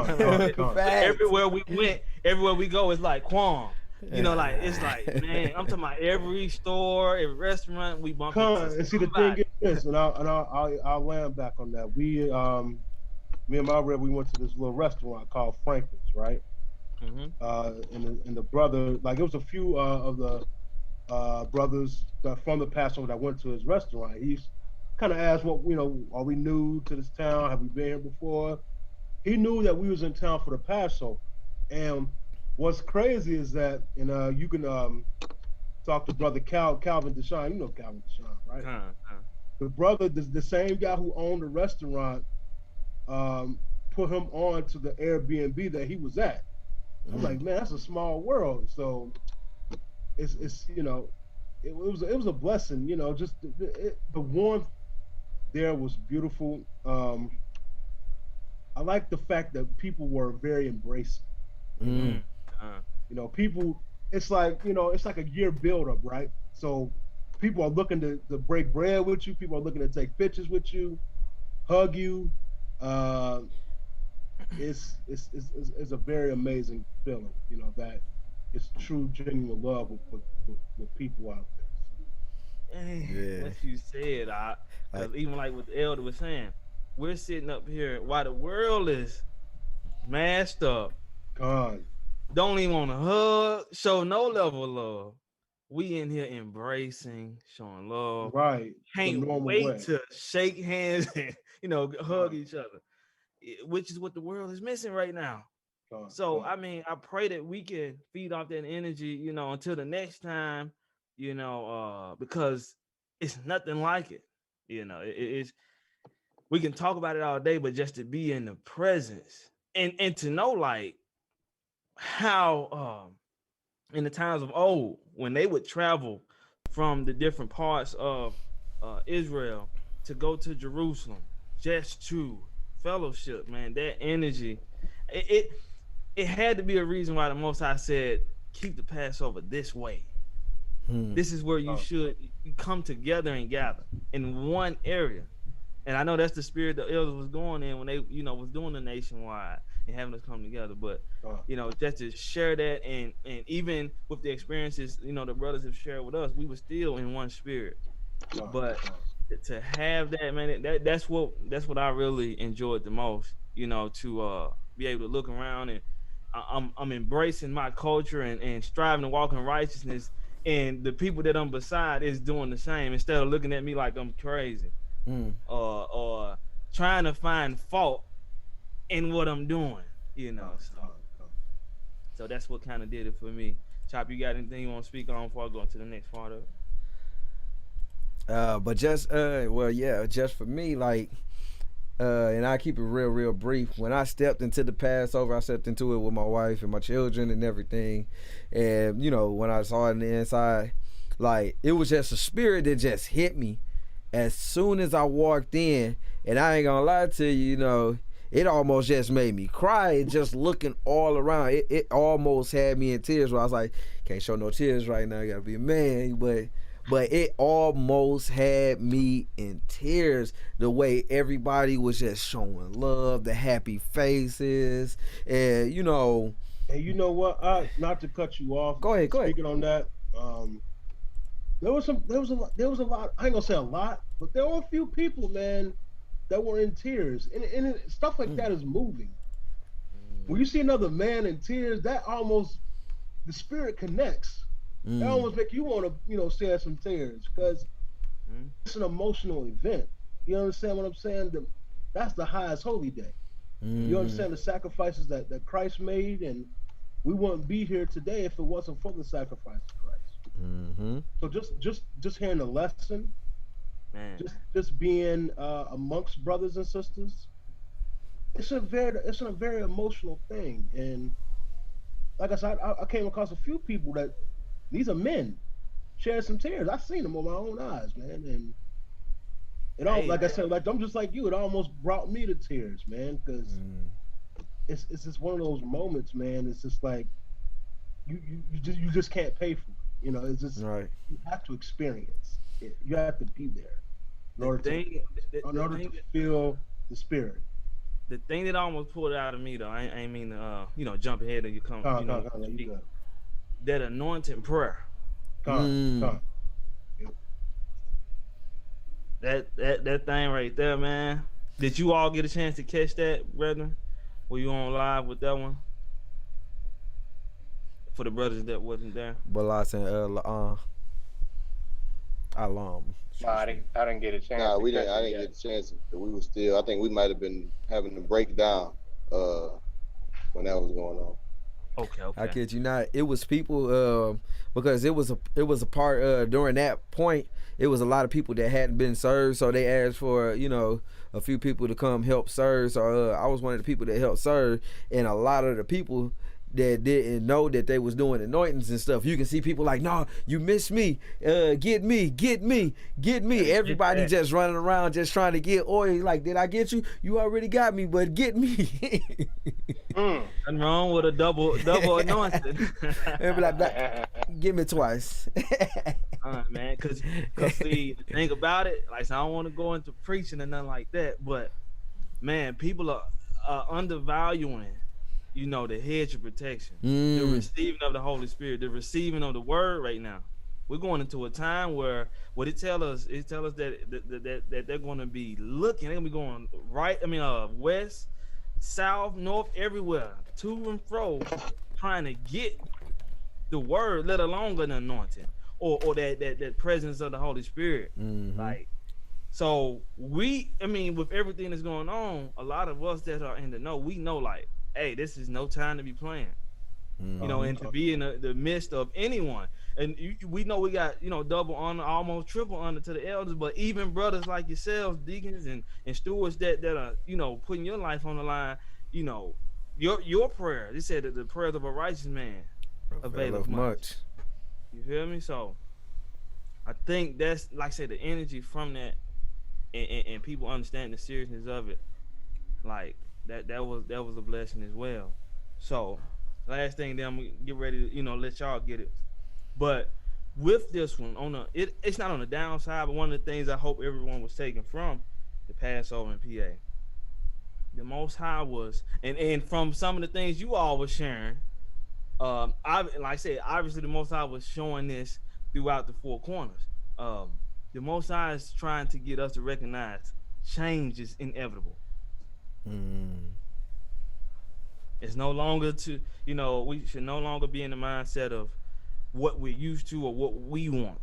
Everywhere we go, it's like quam. You know, like it's like, man, I'm talking about every store, every restaurant we bump into. And see, the thing is this, and I'll land back on that. We me and my rib, we went to this little restaurant called Franklin's, right? And the brother, like it was a few of brothers from the Passover that went to his restaurant. He's kind of asked, "What are we new to this town? Have we been here before?" He knew that we was in town for the Passover, and what's crazy is that, and you can talk to brother Calvin Deshawn. You know Calvin Deshawn, right? The brother, the same guy who owned the restaurant, put him on to the Airbnb that he was at. I'm like, man, that's a small world. So it's it was a blessing. Just the warmth there was beautiful. I like the fact that people were very embracing. People. It's like it's like a year buildup, right? So people are looking to break bread with you. People are looking to take pictures with you, hug you. It's a very amazing feeling. That it's true, genuine love with people out there. What you said, because even like what the elder was saying, we're sitting up here while the world is masked up. God. Don't even want to hug, show no level of love. We in here embracing, showing love. Right. Can't wait to shake hands and hug each other, which is what the world is missing right now. So I mean, I pray that we can feed off that energy, until the next time, because it's nothing like it. It's we can talk about it all day, but just to be in the presence and to know like how in the times of old, when they would travel from the different parts of Israel to go to Jerusalem just to fellowship, man, that energy, it had to be a reason why the Most High said, keep the Passover this way. This is where you should come together and gather in one area. And I know that's the spirit the elders was going in when they, was doing the nationwide and having us come together. But, just to share that and even with the experiences, the brothers have shared with us, we were still in one spirit. But to have that, man, that's what I really enjoyed the most, to be able to look around and I'm embracing my culture and striving to walk in righteousness. And the people that I'm beside is doing the same instead of looking at me like I'm crazy. Or trying to find fault in what I'm doing, So that's what kind of did it for me. Chop, you got anything you want to speak on before I go into the next part of it? But just just for me, like, and I keep it real brief. When I stepped into the Passover, I stepped into it with my wife and my children and everything. And when I saw it on the inside, like, it was just a spirit that just hit me as soon as I walked in. And I ain't gonna lie to you, it almost just made me cry just looking all around. It almost had me in tears where I was like, can't show no tears right now, you gotta be a man. But it almost had me in tears the way everybody was just showing love, the happy faces, and And you know what? Not to cut you off. Go ahead. Speaking on that, there was a lot. I ain't gonna say a lot, but there were a few people, man, that were in tears, and stuff like that is moving. When you see another man in tears, that almost the spirit connects. That almost make you want to, shed some tears because it's an emotional event. You understand what I'm saying? That's the highest holy day. You understand the sacrifices that Christ made, and we wouldn't be here today if it wasn't for the sacrifice of Christ. So just hearing the lesson, just being amongst brothers and sisters, it's a very emotional thing. And like I said, I came across a few people that these are men sharing some tears. I've seen them with my own eyes, man. And it all, like I said, like I'm just like you. It almost brought me to tears, man, because it's just one of those moments, man. It's just like you just can't pay for it. It's just you have to experience it. You have to be there in order to feel the spirit. The thing that almost pulled it out of me, though, I ain't mean to jump ahead and you come. That anointing prayer. That thing right there, man. Did you all get a chance to catch that, brethren? Were you on live with that one? For the brothers that wasn't there. Balas and Alam. No, I didn't get a chance Nah, to we catch didn't. I it didn't yet. get a chance. We were still. I think we might have been having to break down when that was going on. Okay, I okay. kid you not. It was people because it was a part during that point. It was a lot of people that hadn't been served, so they asked for a few people to come help serve. So I was one of the people that helped serve, and a lot of the people that didn't know that they was doing anointings and stuff. You can see people like, "No, you missed me. Get me, get me, get me." Get Everybody that. just running around just trying to get oil. Like, did I get you? You already got me, but get me. Nothing wrong with a double anointing. And be like, give me twice. Man, cause see, the thing about it, like, so I don't want to go into preaching and nothing like that, but man, people are undervaluing, the hedge of protection, the receiving of the Holy Spirit, the receiving of the Word right now. We're going into a time where what it tell us that they're going to be looking, they're going to be going right. I mean, west, south, north, everywhere, to and fro, trying to get the Word, let alone an anointing or that presence of the Holy Spirit. Like, so with everything that's going on, a lot of us that are in the know, we know, like, hey, this is no time to be playing. And to be in the midst of anyone. And we know we got, double honor, almost triple honor to the elders, but even brothers like yourselves, deacons and stewards that are, putting your life on the line, your prayer. They said that the prayers of a righteous man availeth much. You feel me? So I think that's, like I said, the energy from that and people understand the seriousness of it. Like that was a blessing as well. So last thing, then I'm gonna get ready to let y'all get it. But with this one it's not on the downside, but one of the things I hope everyone was taking from the Passover in PA, the Most High was, and from some of the things you all were sharing, like I said, obviously the Most High was showing this throughout the four corners. The Most High is trying to get us to recognize change is inevitable. It's no longer we should no longer be in the mindset of what we're used to or what we want.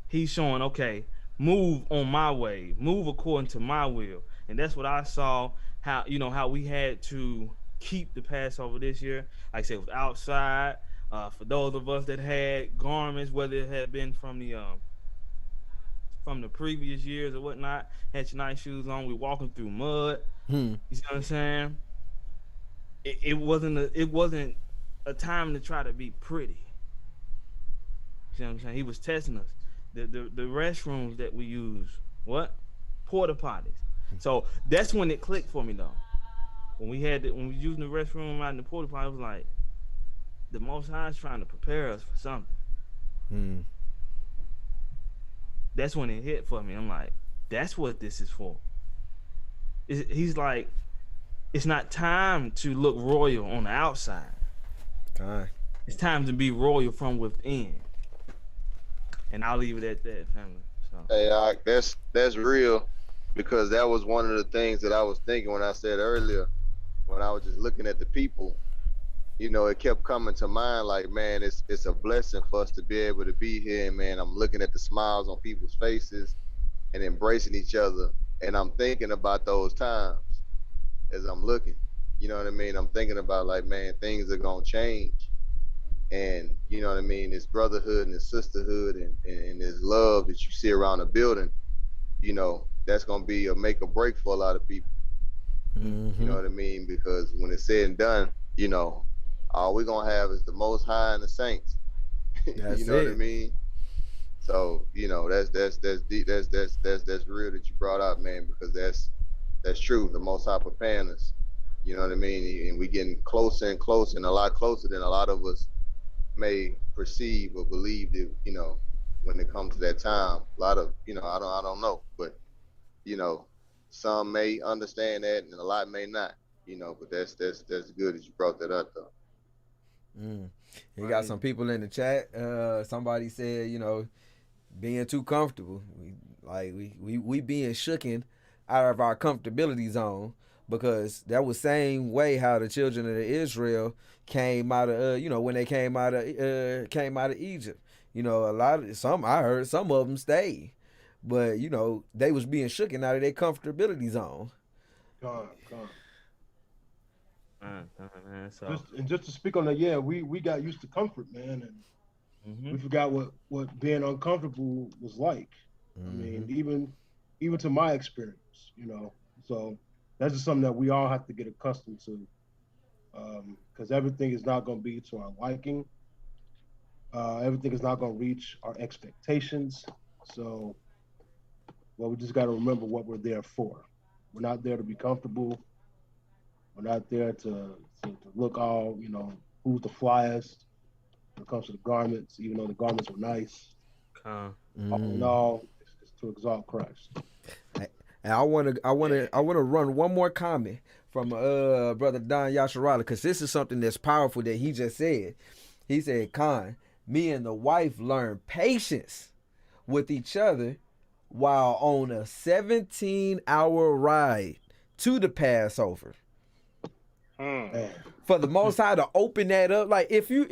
He's showing, okay, move on my way, move according to my will. And that's what I saw, how we had to keep the Passover this year. Like I said, it was outside. For those of us that had garments, whether it had been from the previous years or whatnot, had your nice shoes on, we walking through mud. You see what I'm saying? It wasn't a time to try to be pretty. You see what I'm saying? He was testing us. The restrooms that we use, porta potties. So that's when it clicked for me, though. When we was using the restroom out in the porta potty, it was like the Most High is trying to prepare us for something. That's when it hit for me. I'm like, that's what this is for. He's like, it's not time to look royal on the outside. It's time to be royal from within. And I'll leave it at that, family. So. Hey, that's real, because that was one of the things that I was thinking when I said earlier, when I was just looking at the people. It kept coming to mind, like, man, it's a blessing for us to be able to be here. And man, I'm looking at the smiles on people's faces and embracing each other. And I'm thinking about those times as I'm looking. You know what I mean? I'm thinking about, like, man, things are going to change. And you know what I mean? This brotherhood and this sisterhood and this love that you see around the building, that's going to be a make or break for a lot of people. You know what I mean? Because when it's said and done, all we're going to have is the Most High and the saints. You know what I mean? So, that's deep. That's real that you brought up, man, because that's true. The Most High preparing us. You know what I mean? And we getting closer and closer, and a lot closer than a lot of us may perceive or believe that, when it comes to that time. A lot of, I don't know, but some may understand that and a lot may not, but that's good that you brought that up, though. You got some people in the chat. Somebody said, being too comfortable. We being shooken out of our comfortability zone, because that was same way how the children of Israel came out of when they came out of Egypt. You know, I heard some of them stayed, but you know they was being shooken out of their comfortability zone. Gone. Man. So Just to speak on that, yeah, we got used to comfort, man, and we forgot what being uncomfortable was like. I mean, even to my experience, you know. So that's just something that we all have to get accustomed to, because everything is not going to be to our liking. Everything is not going to reach our expectations. So, well, we just got to remember what we're there for. We're not there to be comfortable. We're not there to look all, you know, who's the flyest when it comes to the garments, even though the garments are nice. All in all, it's to exalt Christ. And I wanna run one more comment from brother Don Yasharala, because this is something that's powerful that he just said. He said, "Khan, me and the wife learned patience with each other while on a 17-hour ride to the Passover." For the Most High to open that up, like if you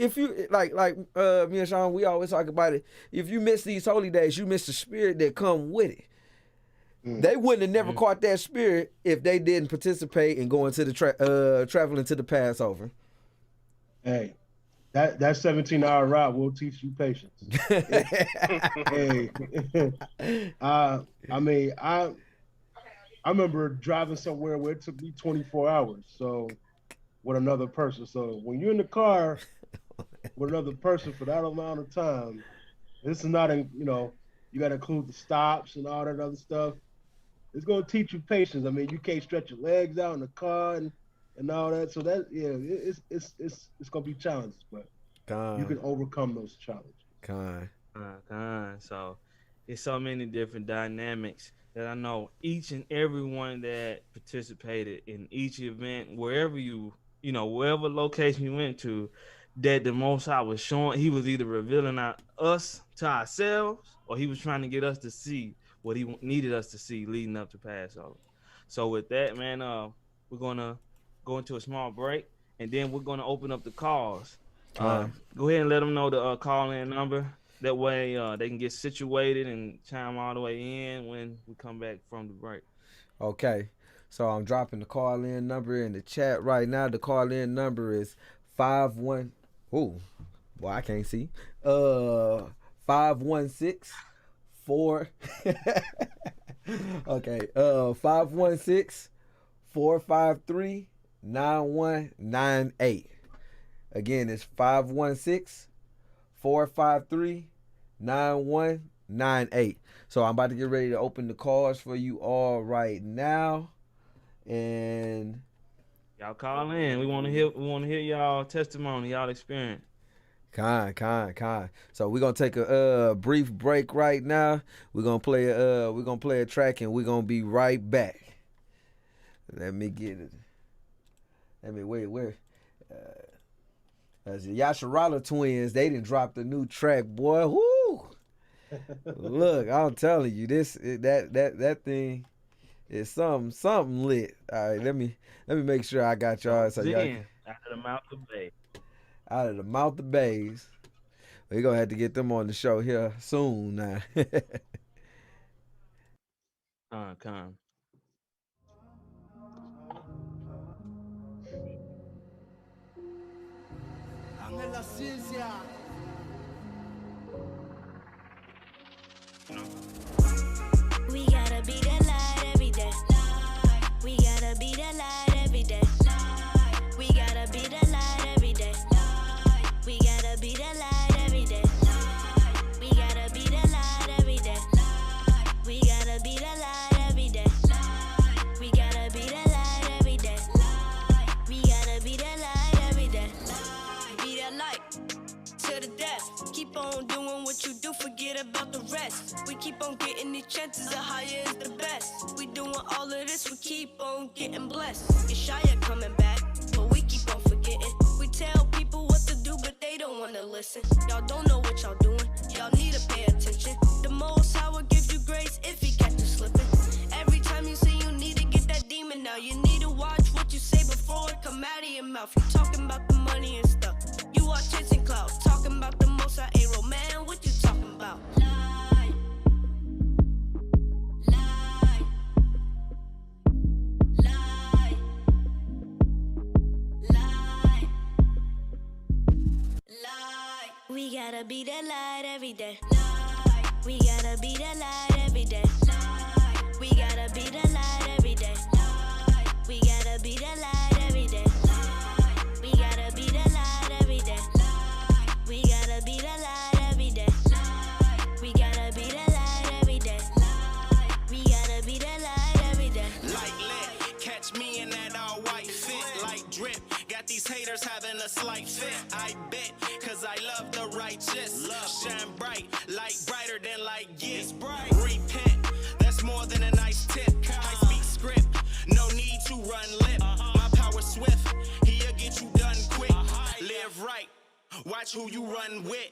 like me and Sean, we always talk about it. If you miss these holy days, you miss the spirit that come with it. They wouldn't have never caught that spirit if they didn't participate in going to the traveling to the Passover. Hey, that 17-hour ride will teach you patience. Hey, I mean, I remember driving somewhere where it took me 24 hours. So with another person. So when you're in the car with another person for that amount of time, this is not, you know, you got to include the stops and all that other stuff. It's going to teach you patience. I mean, you can't stretch your legs out in the car and all that. So that, yeah, it's going to be challenges, but you can overcome those challenges. So it's so many different dynamics that I know each and every one that participated in each event, wherever wherever location you went to, that the Most High was showing, he was either revealing us to ourselves, or he was trying to get us to see what he needed us to see leading up to Passover. So with that, man, we're gonna go into a small break, and then we're gonna open up the calls. Go ahead and let them know the call-in number. That way they can get situated and chime all the way in when we come back from the break. Okay. So I'm dropping the call-in number in the chat right now. The call-in number is 51. Ooh, well, I can't see. 516 4. Okay. 516 453 9198. Again, it's 516 453 9198. So I'm about to get ready to open the calls for you all right now. And y'all call in. We want to hear y'all testimony, y'all experience. Con. So we're gonna take a brief break right now. We're gonna play a track, and we're gonna be right back. Let me get it. Where? As the Yasharala twins, they didn't drop the new track, boy. Whoo! Look, I'm telling you, that thing is something lit. All right, let me make sure I got y'all. So y'all out of the mouth of babes. Out of the mouth of babes. We're gonna have to get them on the show here soon now. Con. We gotta be the light every day. We gotta be the light every day. We gotta be the light every day. We gotta be the light every day. We gotta be the light every day. We gotta be the light every day. We gotta be the light every day. We gotta be the light every day. Be that light to the death. Keep on doing what you do, forget about the rest. We keep on getting these chances, the higher is the best. We doing all of this, we keep on getting blessed. Yeshaya coming back, but we keep on forgetting. We tell people what to do, but they don't wanna listen. Y'all don't know what y'all doing, y'all need to pay attention. The Most High will give you grace if he catch you slipping. Every time you say you need to get that demon out, you need to watch what you say before it come out of your mouth. You talking about the money and stuff, you are chasing clouds. Talking about the Most High ain't real, man, what you be that light every day. We gotta be that light every day. We gotta be that light every day. We gotta be that light every day. We gotta be that light every day. We gotta be that light every day. We gotta be that light every day. We gotta be that light every day. Like lit, catch me in that all white fit, like drip. Got these haters having a slight fit. I bet, cause I love the righteous. Shine bright, light brighter than light gets. Repent, that's more than a nice tip. I speak script, no need to run lip. My power swift, he'll get you done quick. Live right, watch who you run with.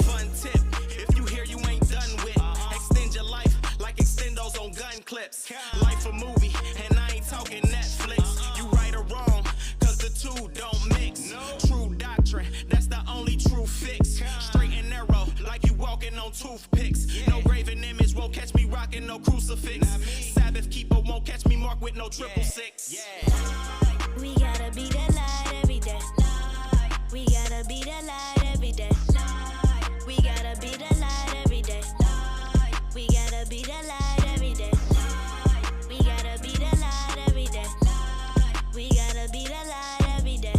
Fun tip, if you hear you ain't done with. Extend your life like extendos on gun clips. Life a movie, and I ain't talking Netflix. You right or wrong, cause the two don't mix. True doctrine, that's the only true fix. Straight and narrow, like you walking on toothpicks. No graven image won't catch me rocking no crucifix. Sabbath keeper won't catch me marked with no 666. We gotta be that light every day. We gotta be that light every day. We gotta be that light every day. We gotta be that light every day. We gotta be that light every day. We gotta be that light every day.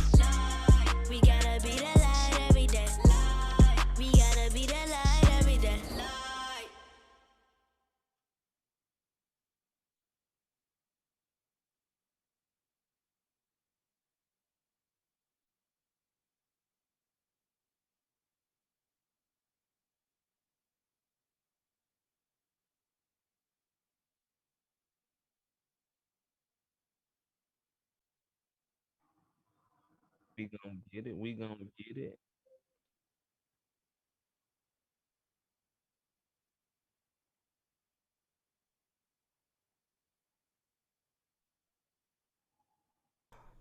We gotta be that light every day. We gotta be that light every day. We gonna get it. We gonna get it.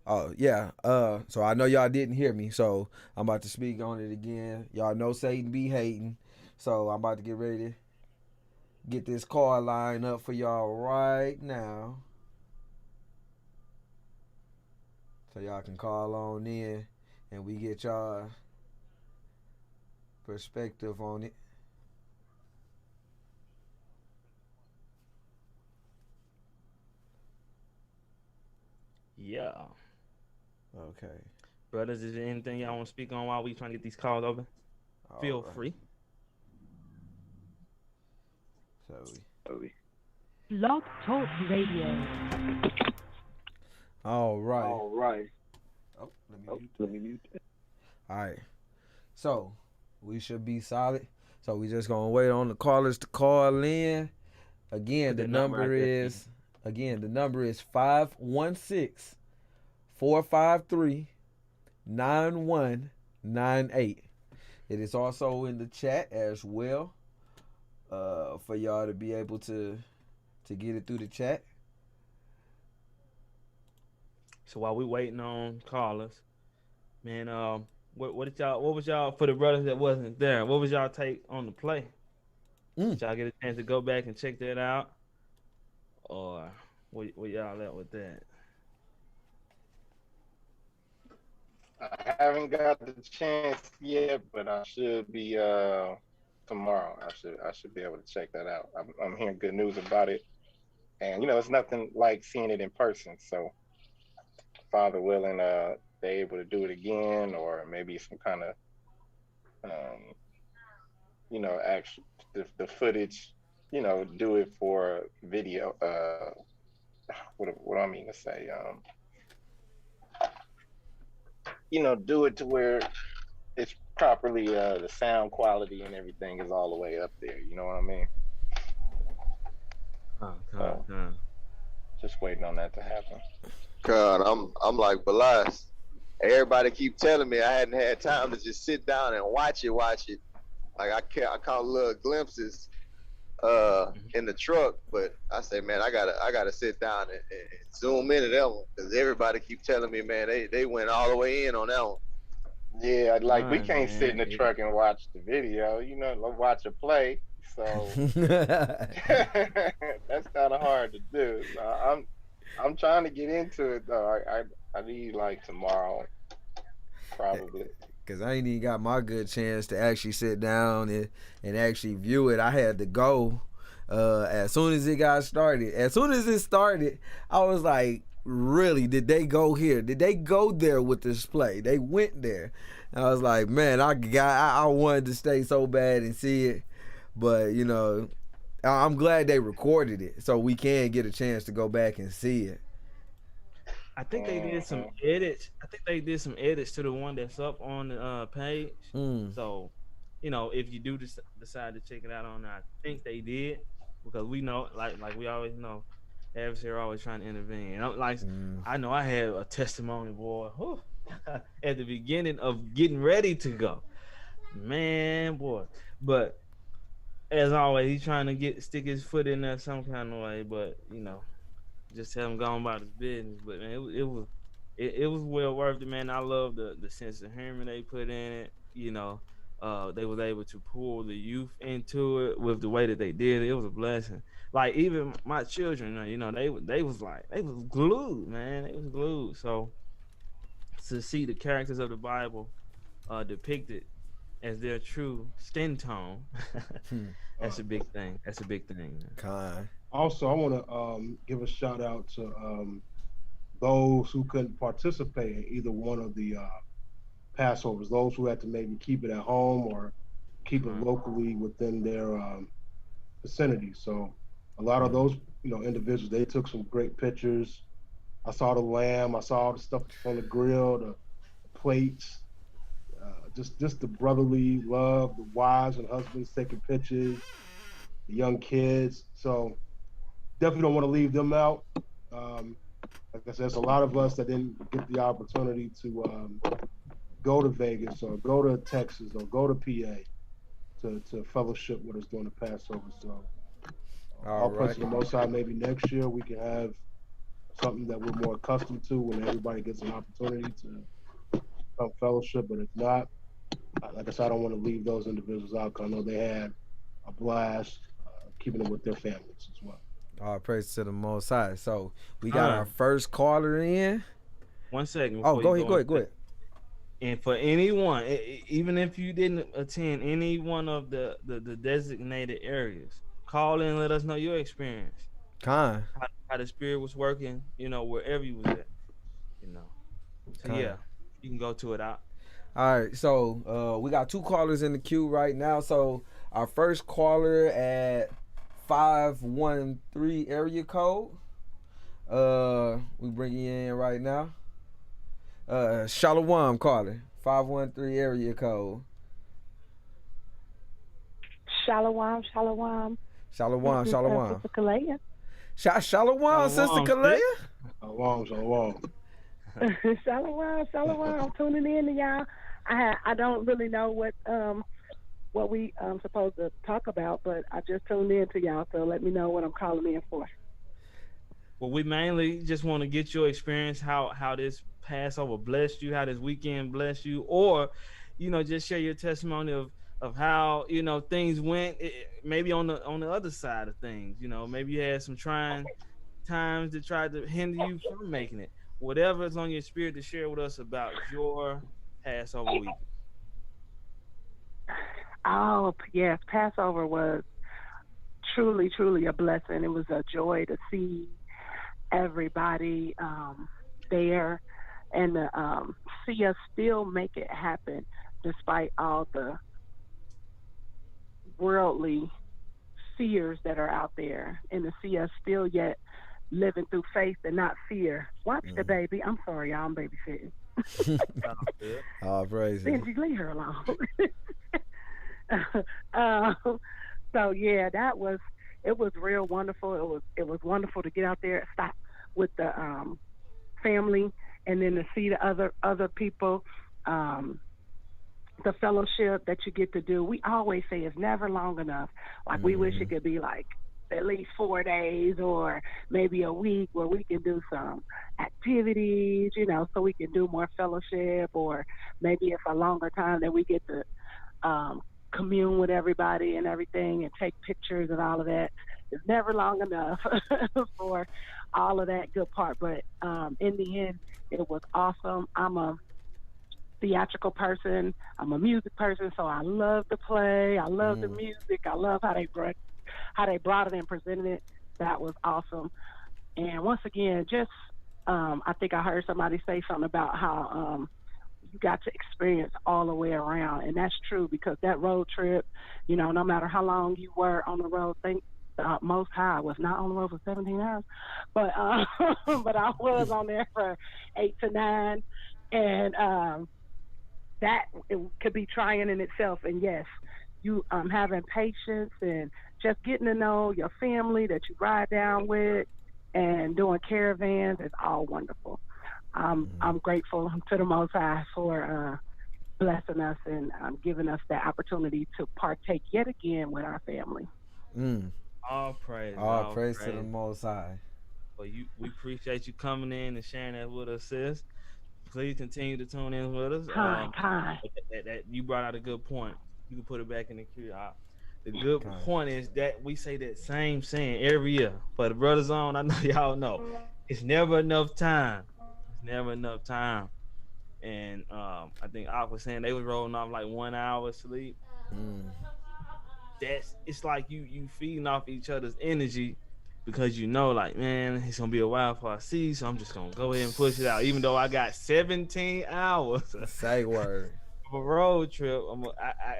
Oh yeah. So I know y'all didn't hear me, so I'm about to speak on it again. Y'all know Satan be hating, so I'm about to get ready to get this call line up for y'all right now, so y'all can call on in and we get y'all perspective on it. Yeah. Okay. Brothers, is there anything y'all want to speak on while we trying to get these calls over? Feel Alright. free. So Blog Talk Radio. all right. All right. Oh, Let me mute that. All right. So we should be solid. So we just gonna wait on the callers to call in. Again, Put the that number number out there, is 516-453-9198. It is also in the chat as well, for y'all to be able to get it through the chat. So while we waiting on callers, man, what was y'all for the brothers that wasn't there? What was y'all take on the play? Did y'all get a chance to go back and check that out, or where y'all at with that? I haven't got the chance yet, but I should be tomorrow. I should be able to check that out. I'm hearing good news about it, and it's nothing like seeing it in person. So, Father willing, they're able to do it again, or maybe some kind of actual the footage. Do it for video. What I mean to say, do it to where it's properly the sound quality and everything is all the way up there. You know what I mean? Just waiting on that to happen. God, I'm like Balas. Everybody keep telling me I hadn't had time to just sit down and watch it. Like I caught little glimpses in the truck, but I say, man, I gotta sit down and zoom into that one, because everybody keep telling me, man, they went all the way in on that one. Yeah, like we can't sit in the truck and watch the video, watch a play. So that's kind of hard to do. So I'm trying to get into it though. I need like tomorrow, probably. Cause I ain't even got my good chance to actually sit down and actually view it. I had to go as soon as it got started. As soon as it started, I was like, really? Did they go here? Did they go there with this play? They went there. And I was like, man, I wanted to stay so bad and see it, but you know, I'm glad they recorded it so we can get a chance to go back and see it. I think they did some edits. I think they did some edits to the one that's up on the page. So, you know, if you do decide to check it out on there, I think they did, because we know, like we always know, adversary always trying to intervene. And I'm like, I know I had a testimony, boy, at the beginning of getting ready to go, man, boy. But as always, he's trying to stick his foot in there some kind of way. But you know, just tell him go about his business. But man, it was well worth it, man. I love the sense of humor they put in it. You know, they was able to pull the youth into it with the way that they did it. It was a blessing. Like even my children, you know, they was glued, man. They was glued. So to see the characters of the Bible depicted as their true skin tone, that's a big thing. That's a big thing. Kind. Also, I want to give a shout out to those who couldn't participate in either one of the Passovers, those who had to maybe keep it at home or keep it locally within their vicinity. So a lot of those, you know, individuals, they took some great pictures. I saw the lamb, I saw all the stuff on the grill, the plates, just the brotherly love, the wives and husbands taking pictures, the young kids. So definitely don't want to leave them out. Like I said, there's a lot of us that didn't get the opportunity to go to Vegas or go to Texas or go to PA to fellowship with us during the Passover. So I'll pray to the Most High, maybe next year we can have something that we're more accustomed to when everybody gets an opportunity to come fellowship. But if not, like I said, I don't want to leave those individuals out, because I know they had a blast keeping them with their families as well. All praise to the Most High. So we got our first caller in. 1 second. Oh, go ahead. And for anyone, even if you didn't attend any one of the designated areas, call in and let us know your experience. How the Spirit was working, you know, wherever you was at, you know. So yeah, you can go to it out. All right, so we got 2 callers in the queue right now. So our first caller at 513 area code. We bring you in right now. Shalom caller, 513 area code. Shalom. Shalom. Sister Kalea. Shalom, Sister Kalea. Shalom. I'm tuning in to y'all. I don't really know what we supposed to talk about, but I just tuned in to y'all, so let me know what I'm calling in for. Well, we mainly just want to get your experience, how this Passover blessed you, how this weekend blessed you, or, you know, just share your testimony of how, you know, things went, maybe on the other side of things. You know, maybe you had some trying times that tried to hinder you from making it. Whatever is on your spirit to share with us about your Passover week. Oh, yes, Passover was truly, truly a blessing. It was a joy to see everybody there and to see us still make it happen despite all the worldly fears that are out there, and to see us still yet living through faith and not fear. Watch the baby. I'm sorry, y'all, I'm babysitting. Oh, praise Benji, leave her alone. So yeah, it was real wonderful. It was wonderful to get out there and stop with the family, and then to see the other people, the fellowship that you get to do. We always say it's never long enough. Like we wish it could be like at least 4 days or maybe a week where we can do some activities, you know, so we can do more fellowship, or maybe it's a longer time that we get to commune with everybody and everything and take pictures and all of that. It's never long enough for all of that good part. But in the end, it was awesome. I'm a theatrical person. I'm a music person, so I love to play. I love the music. I love how they brought it and presented it. That was awesome. And once again, just I think I heard somebody say something about how you got to experience all the way around, and that's true because that road trip, no matter how long you were on the road, think Most High was not on the road for 17 hours, but but I was on there for 8 to 9, and that it could be trying in itself. And yes, you having patience and just getting to know your family that you ride down with and doing caravans is all wonderful. I'm grateful to the Most High for blessing us and giving us that opportunity to partake yet again with our family. Mm. All praise, All all praise to the praise. Most High. But we appreciate you coming in and sharing that with us, sis. Please continue to tune in with us. Kind. That you brought out a good point. You can put it back in the queue. The good Kind. point is that we say that same saying every year. For the brothers on, I know y'all know, it's never enough time. It's never enough time. And I think I was saying they was rolling off like 1 hour sleep. Mm. It's like you feeding off each other's energy because like, man, it's gonna be a while before I see, so I'm just gonna go ahead and push it out. Even though I got 17 hours Say word. of a road trip,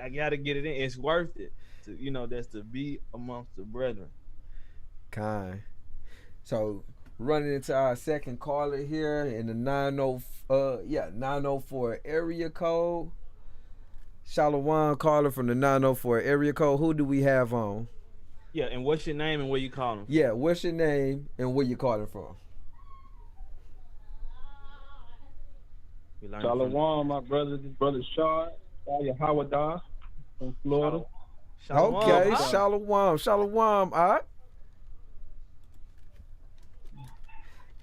I gotta get it in. It's worth it that's to be amongst the brethren. Kind. So running into our second caller here in the 904 area code. Shalom caller from the 904 area code. Who do we have on? Yeah, and what's your name and where you calling from? Yeah, what's your name and where you calling from? Shalom, my brother. This brother Shard, Yahawadah from Florida. Shalom, okay, huh? shalom.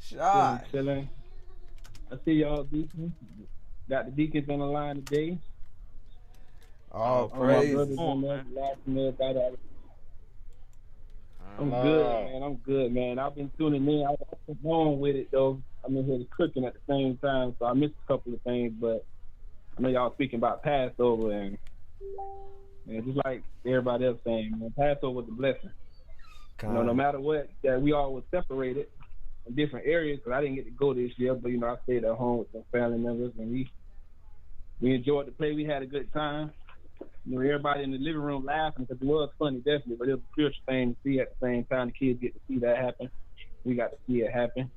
Shard. Chilling. I see y'all deacons. Got the deacons on the line today. All praise. My brothers on there, I'm good, man. I'm good, man. I've been tuning in. I've been going with it, though. I'm in here cooking at the same time, so I missed a couple of things, but I know y'all speaking about Passover, and just like everybody else saying, man, Passover was a blessing. No matter what, that we all were separated in different areas, because I didn't get to go this year, but, I stayed at home with some family members, and we enjoyed the play. We had a good time. Everybody in the living room laughing because it was funny, definitely, but it was a spiritual thing to see at the same time. The kids get to see that happen. We got to see it happen.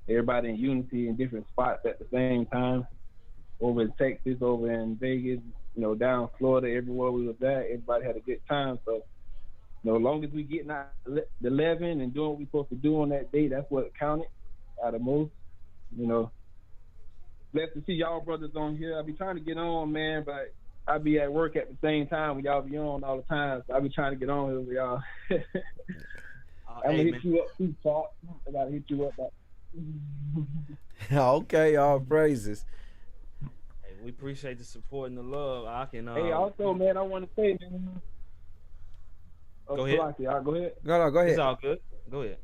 Everybody in unity in different spots at the same time. Over in Texas, over in Vegas, down Florida, everywhere we was at, everybody had a good time. So, as long as we getting out the 11 and doing what we supposed to do on that day, that's what counted out of most. Blessed to see y'all brothers on here. I be trying to get on, man, but I be at work at the same time when y'all be on all the time. So I be trying to get on here with y'all. I'm going to hit you up too, Talk. I got to hit you up. Okay, all praises. Hey, we appreciate the support and the love. Hey, also, man, I want to say, man. Go ahead. Go ahead. No, go ahead. It's all good. Go ahead.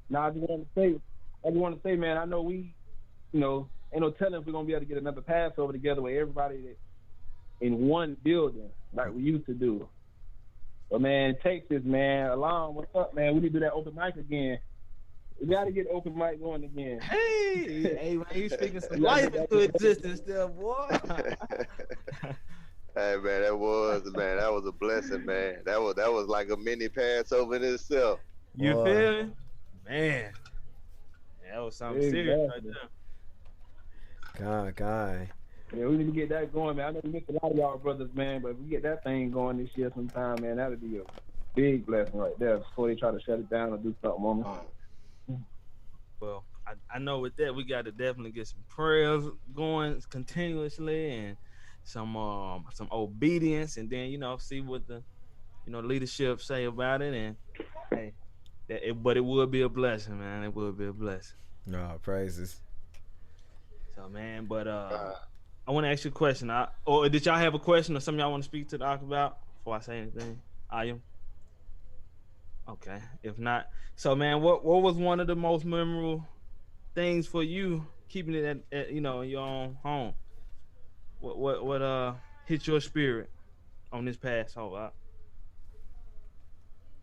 No, I just want to say, man, I know we, ain't no telling if we're going to be able to get another Passover together with everybody that in one building like we used to do. But man, Texas, man, Alon, what's up, man? We need to do that open mic again. We got to get open mic going again. Hey, man, you speaking some life into existence there, boy. Hey, man, that was a blessing, man. That was like a mini Passover in itself. You feel me? Man, that was something serious right there. God. Yeah, we need to get that going, man. I know we missed a lot of y'all brothers, man, but if we get that thing going this year sometime, man, that'll be a big blessing right there before they try to shut it down or do something on us. Well, I know with that we got to definitely get some prayers going continuously and some obedience, and then see what the leadership say about it, and hey, but it would be a blessing, man. It would be a blessing. No, praises. So, man, but I want to ask you a question. Or did y'all have a question or something y'all want to speak to the Doc about before I say anything? I am. Okay. If not, so man, what was one of the most memorable things for you keeping it at in your own home? what hit your spirit on this Passover?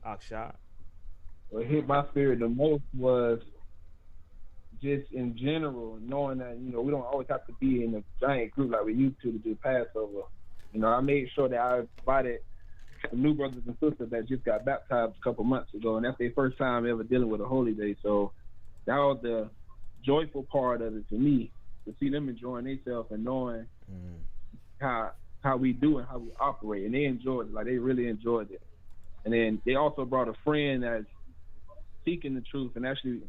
Akshat. What hit my spirit the most was just in general, knowing that, we don't always have to be in a giant group like we used to do Passover. I made sure that I invited some new brothers and sisters that just got baptized a couple months ago, and that's their first time ever dealing with a holy day. So that was the joyful part of it for me, to see them enjoying themselves and knowing how we do and how we operate. And they enjoyed it. Like, they really enjoyed it. And then they also brought a friend that's seeking the truth and actually,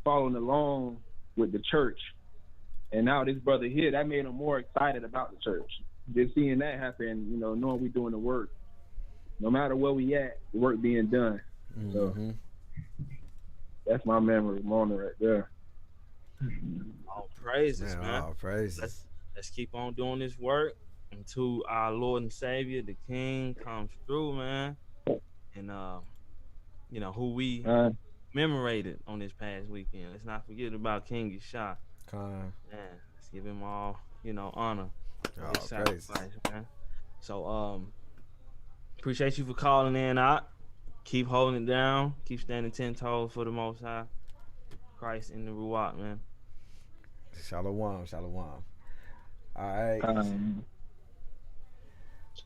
following along with the church. And now this brother here, that made him more excited about the church. Just seeing that happen, knowing we doing the work. No matter where we at, the work being done. So that's my memory moment right there. All praises, man. All praises. Let's keep on doing this work until our Lord and Savior, the King, comes through, man. And who we commemorated on this past weekend. Let's not forget about King Yeshua. Man, let's give him all, honor. All praises, man. So appreciate you for calling in out. Keep holding it down. Keep standing 10 toes for the Most High. Christ in the Ruach, man. Shalom. All right.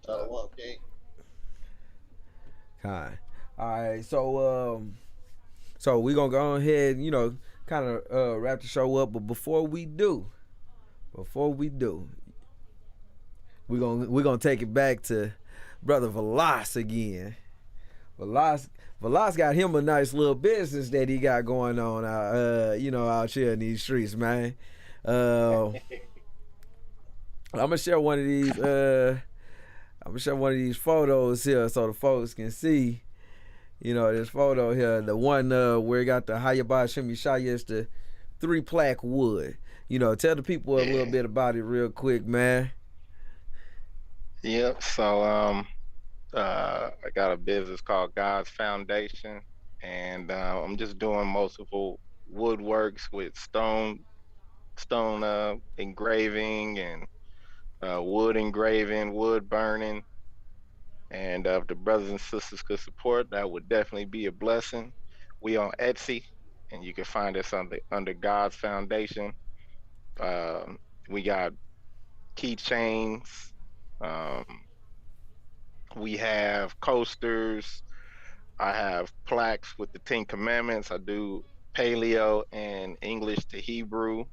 Shalom, King. All right. So we're gonna go ahead, kind of wrap the show up. But before we do, we're gonna take it back to Brother Balas again. Balas got him a nice little business that he got going on out here in these streets, man. I'm gonna share one of these photos here so the folks can see, this photo here, the one where it got the Hayabah Shem Yeshaya, is the 3-plaque wood. Tell the people a little bit about it real quick, man. Yep. So I got a business called GodsFoundation, and I'm just doing multiple woodworks with stone engraving and wood engraving, wood burning. And if the brothers and sisters could support, that would definitely be a blessing. We on Etsy, and you can find us under God's Foundation. We got keychains. We have coasters. I have plaques with the 10 Commandments. I do Paleo and English to Hebrew.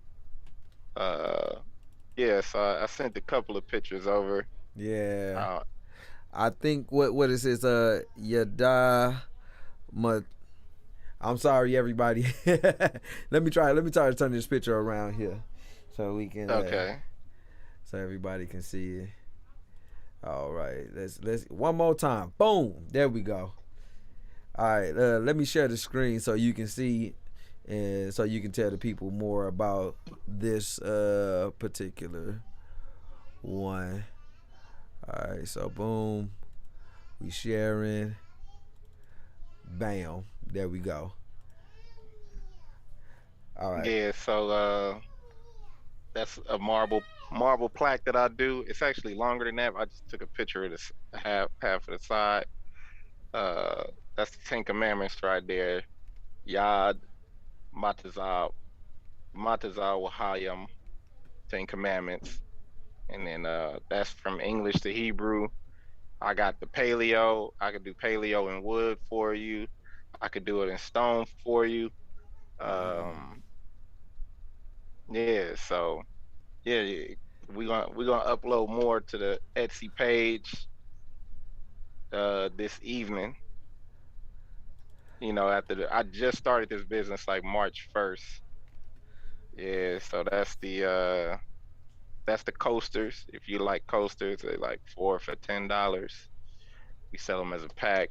So I sent a couple of pictures over. Yeah. I think what is this? Yada. I'm sorry, everybody. Let me try to turn this picture around here, so we can. So everybody can see it. All right. Let's one more time. Boom. There we go. All right. Let me share the screen so you can see, and so you can tell the people more about this particular one. All right, so boom, we sharing. Bam, there we go. All right. Yeah, so that's a marble plaque that I do. It's actually longer than that. I just took a picture of this half of the side. That's the 10 Commandments right there. Yad, Matazah, Wahayam, 10 Commandments. And then that's from English to Hebrew. I got the Paleo. I could do Paleo in wood for you. I could do it in stone for you. So we're gonna upload more to the Etsy page this evening. I just started this business like March 1st. Yeah, so that's the coasters. If you like coasters, they're like 4 for $10. We sell them as a pack.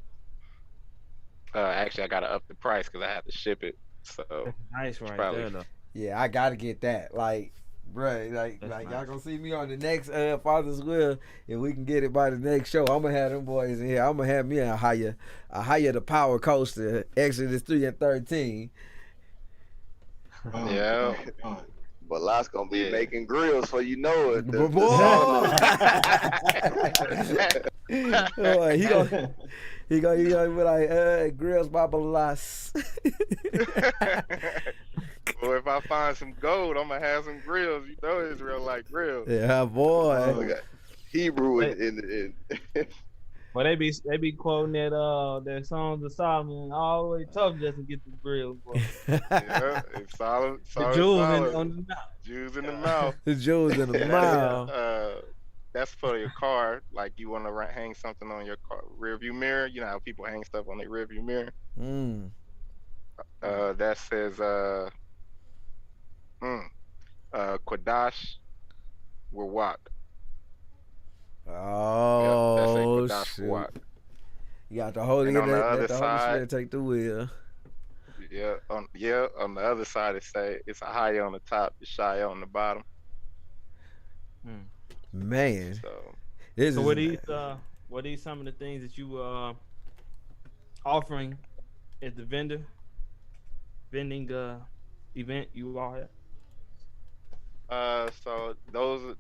Actually, I gotta up the price because I have to ship it. So nice, right probably, there, though. Yeah, I gotta get that. Like, bruh, like nice. Y'all gonna see me on the next Father's Will, and we can get it by the next show. I'm gonna have them boys in here. I'm gonna have me a higher the Power Coaster, Exodus 3 and 13. Yeah. But Lot's gonna be Yeah. making grills, so you know it. The Boy. Oh, he gonna be like, grills by Balas. Well, if I find some gold, I'm gonna have some grills. You know Israel like grills. Yeah, boy. We got Hebrew in But they be quoting that Songs of Solomon all the way tough just to get the grills, boy. Yeah, it's solid. The Solid. jewels solid. on the mouth. Jews in the mouth. The jewels in the mouth. That's for your car. Like you want to hang something on your car rear view mirror. You know how people hang stuff on their rear view mirror. Mm. That says Quadash Wawak. Oh, yep, that's shoot. Wawak. You got the Holy, And on the let other the Holy side, Spirit take the wheel. on the other side it say it's a high on the top, the shy on the bottom. Man. So what these some of the things that you offering at the vending event you all had? So those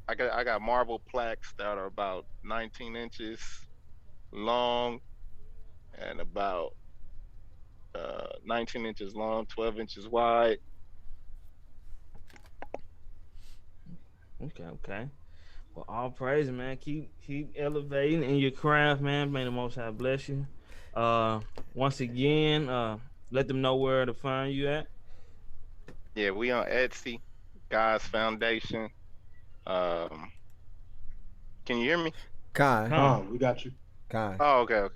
I got marble plaques that are about 19 inches long and about 19 inches long, 12 inches wide. Okay. Well, all praise, man. Keep elevating in your craft, man. May the Most High bless you. Once again, let them know where to find you at. Yeah, we on Etsy, GodsFoundation. Can you hear me? Kind. We got you. Kind. Oh, okay.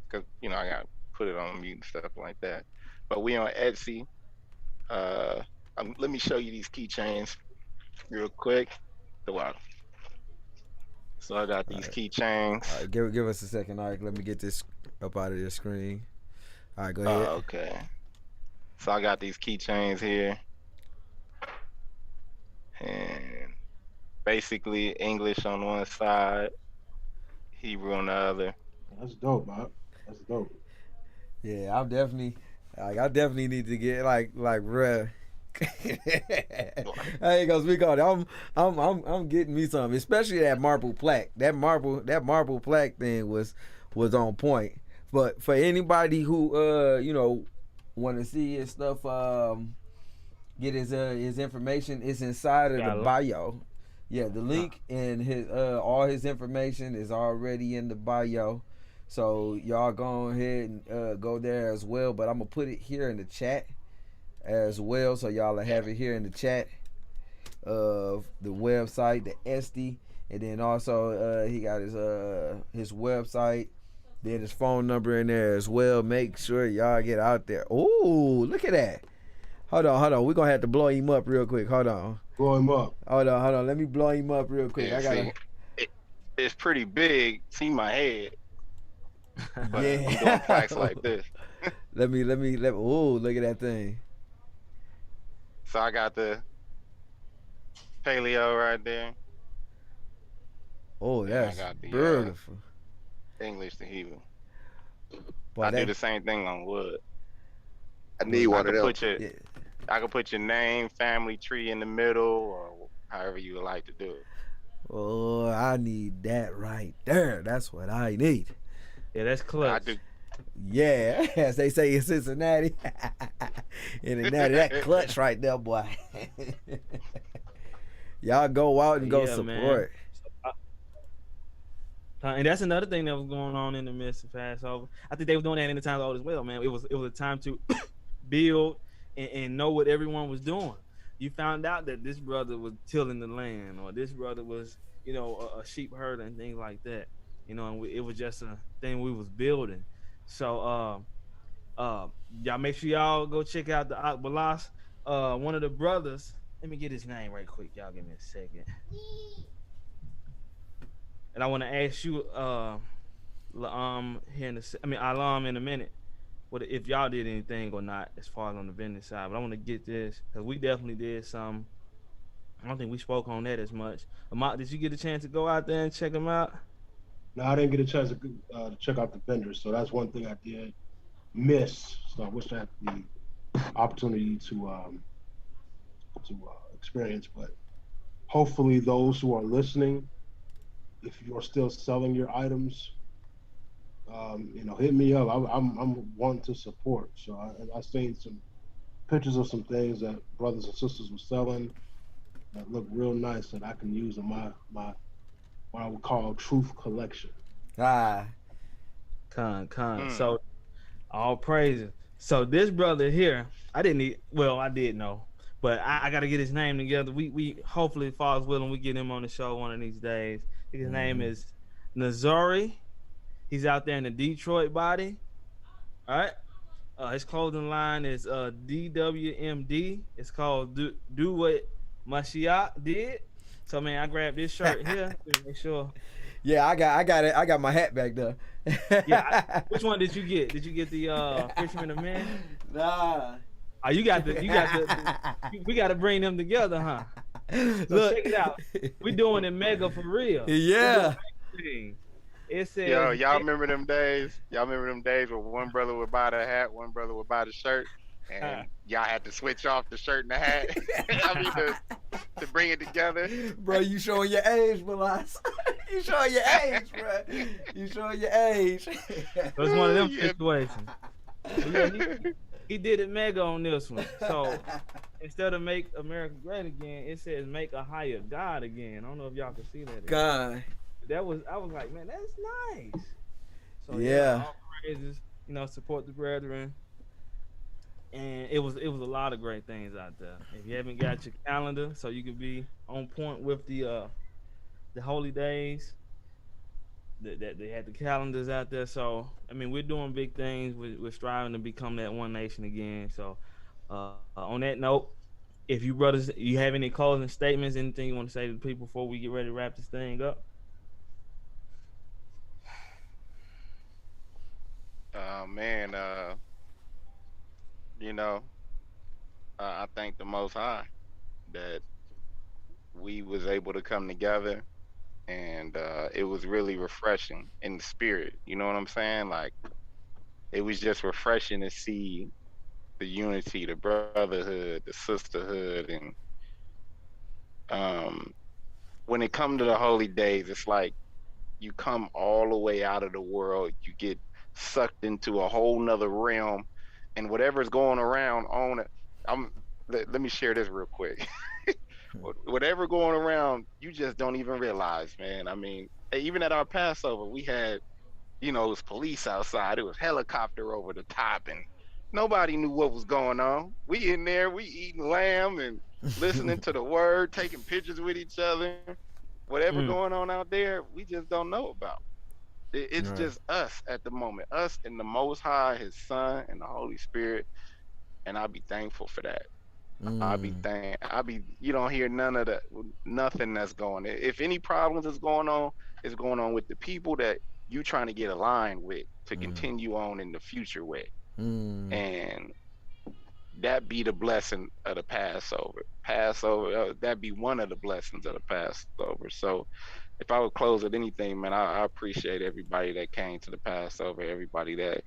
Because I got to put it on mute and stuff like that. But we on Etsy. Let me show you these keychains real quick. So I got these keychains. All right, give us a second. All right, let me get this up out of your screen. All right, go ahead. Okay. So I got these keychains here. And basically English on one side, Hebrew on the other. That's dope, Bob. That's dope. Yeah, I definitely need to get like bruh. I ain't gonna speak on it. I'm getting me something, especially that marble plaque. That marble plaque thing was on point. But for anybody who want to see his stuff, get his information, it's inside of the bio. Yeah, the link and his all his information is already in the bio. So y'all go ahead and go there as well. But I'm gonna put it here in the chat as well, so y'all will have it here in the chat of the website, the SD, and then also he got his website, then his phone number in there as well. Make sure y'all get out there. Ooh, look at that. Hold on. We're gonna have to blow him up real quick. Hold on. Blow him up. Hold on. Let me blow him up real quick. Yeah, it's pretty big. See my head. But Yeah. I'm doing plaques like this. Let me. Ooh, look at that thing. So I got the paleo right there. Oh, that's I got the, beautiful. English to Hebrew. Boy, I do the same thing on wood. I need one of them. I can put your name, family tree in the middle, or however you would like to do it. Oh, I need that right there. That's what I need. Yeah, that's clutch. I do. Yeah, as they say in Cincinnati. In Cincinnati, that clutch right there, boy. Y'all go out and go support. And that's another thing that was going on in the midst of Passover. I think they were doing that in the times old as well, man. It was a time to build and know what everyone was doing. You found out that this brother was tilling the land, or this brother was, a sheep herder and things like that. And it was just a thing we was building. So y'all make sure y'all go check out the Balas. One of the brothers. Let me get his name right quick. Y'all give me a second. And I want to ask you, Alam in a minute, what if y'all did anything or not as far as on the vending side. But I want to get this because we definitely did some. I don't think we spoke on that as much. Amat, did you get a chance to go out there and check them out? No, I didn't get a chance to check out the vendors, so that's one thing I did miss. So I wish I had the opportunity to experience. But hopefully, those who are listening, if you are still selling your items, hit me up. I'm wanting to support. So I seen some pictures of some things that brothers and sisters were selling that look real nice that I can use in my what I would call truth collection. Ah, Con. Mm. So all praises. So this brother here, I didn't need. Well, I did know, but I got to get his name together. We hopefully, if God's willing, we get him on the show one of these days. His name is Nazari. He's out there in the Detroit body. All right. His clothing line is DWMD. It's called Do What Mashiach Did. So man, I grabbed this shirt here to make sure. yeah, I got it. I got my hat back there. Yeah, which one did you get? Did you get the Fisherman of Men? Nah. Oh, you got we got to bring them together, huh? So Look. check it out. We doing it mega for real. Yeah. It says, Yo, y'all remember them days? Y'all remember them days where one brother would buy the hat, one brother would buy the shirt, and y'all had to switch off the shirt and the hat. I mean, to bring it together. Bro, you showing your age, Balas. You showing your age, bro. You showing your age. It was one of them situations. Yeah, he did it mega on this one. So instead of make America great again, it says make a higher God again. I don't know if y'all can see that. God. I was like, man, that's nice. So yeah, all praises, support the brethren. And it was a lot of great things out there. If you haven't got your calendar, so you can be on point with the holy days, that they had the calendars out there. So I mean, we're doing big things. We're striving to become that one nation again. So on that note, if you brothers, you have any closing statements, anything you want to say to the people before we get ready to wrap this thing up? Man, I thank the Most High that we was able to come together, and it was really refreshing in the spirit. You know what I'm saying? Like, it was just refreshing to see the unity, the brotherhood, the sisterhood, and um, when it comes to the holy days, it's like you come all the way out of the world, you get sucked into a whole nother realm, and whatever's going around on it, let me share this real quick. Whatever going around, you just don't even realize, man. I mean, even at our Passover, we had, it was police outside, it was helicopter over the top, and nobody knew what was going on. We in there, we eating lamb and listening to the word, taking pictures with each other. Whatever going on out there, we just don't know about. It's just us at the moment, us and the Most High, His Son, and the Holy Spirit, and I'll be thankful for that. You don't hear none of that, nothing that's going. If any problems is going on, it's going on with the people that you trying to get aligned with to continue on in the future with, and that be the blessing of the Passover. That be one of the blessings of the Passover. So if I would close with anything, man, I appreciate everybody that came to the Passover, everybody that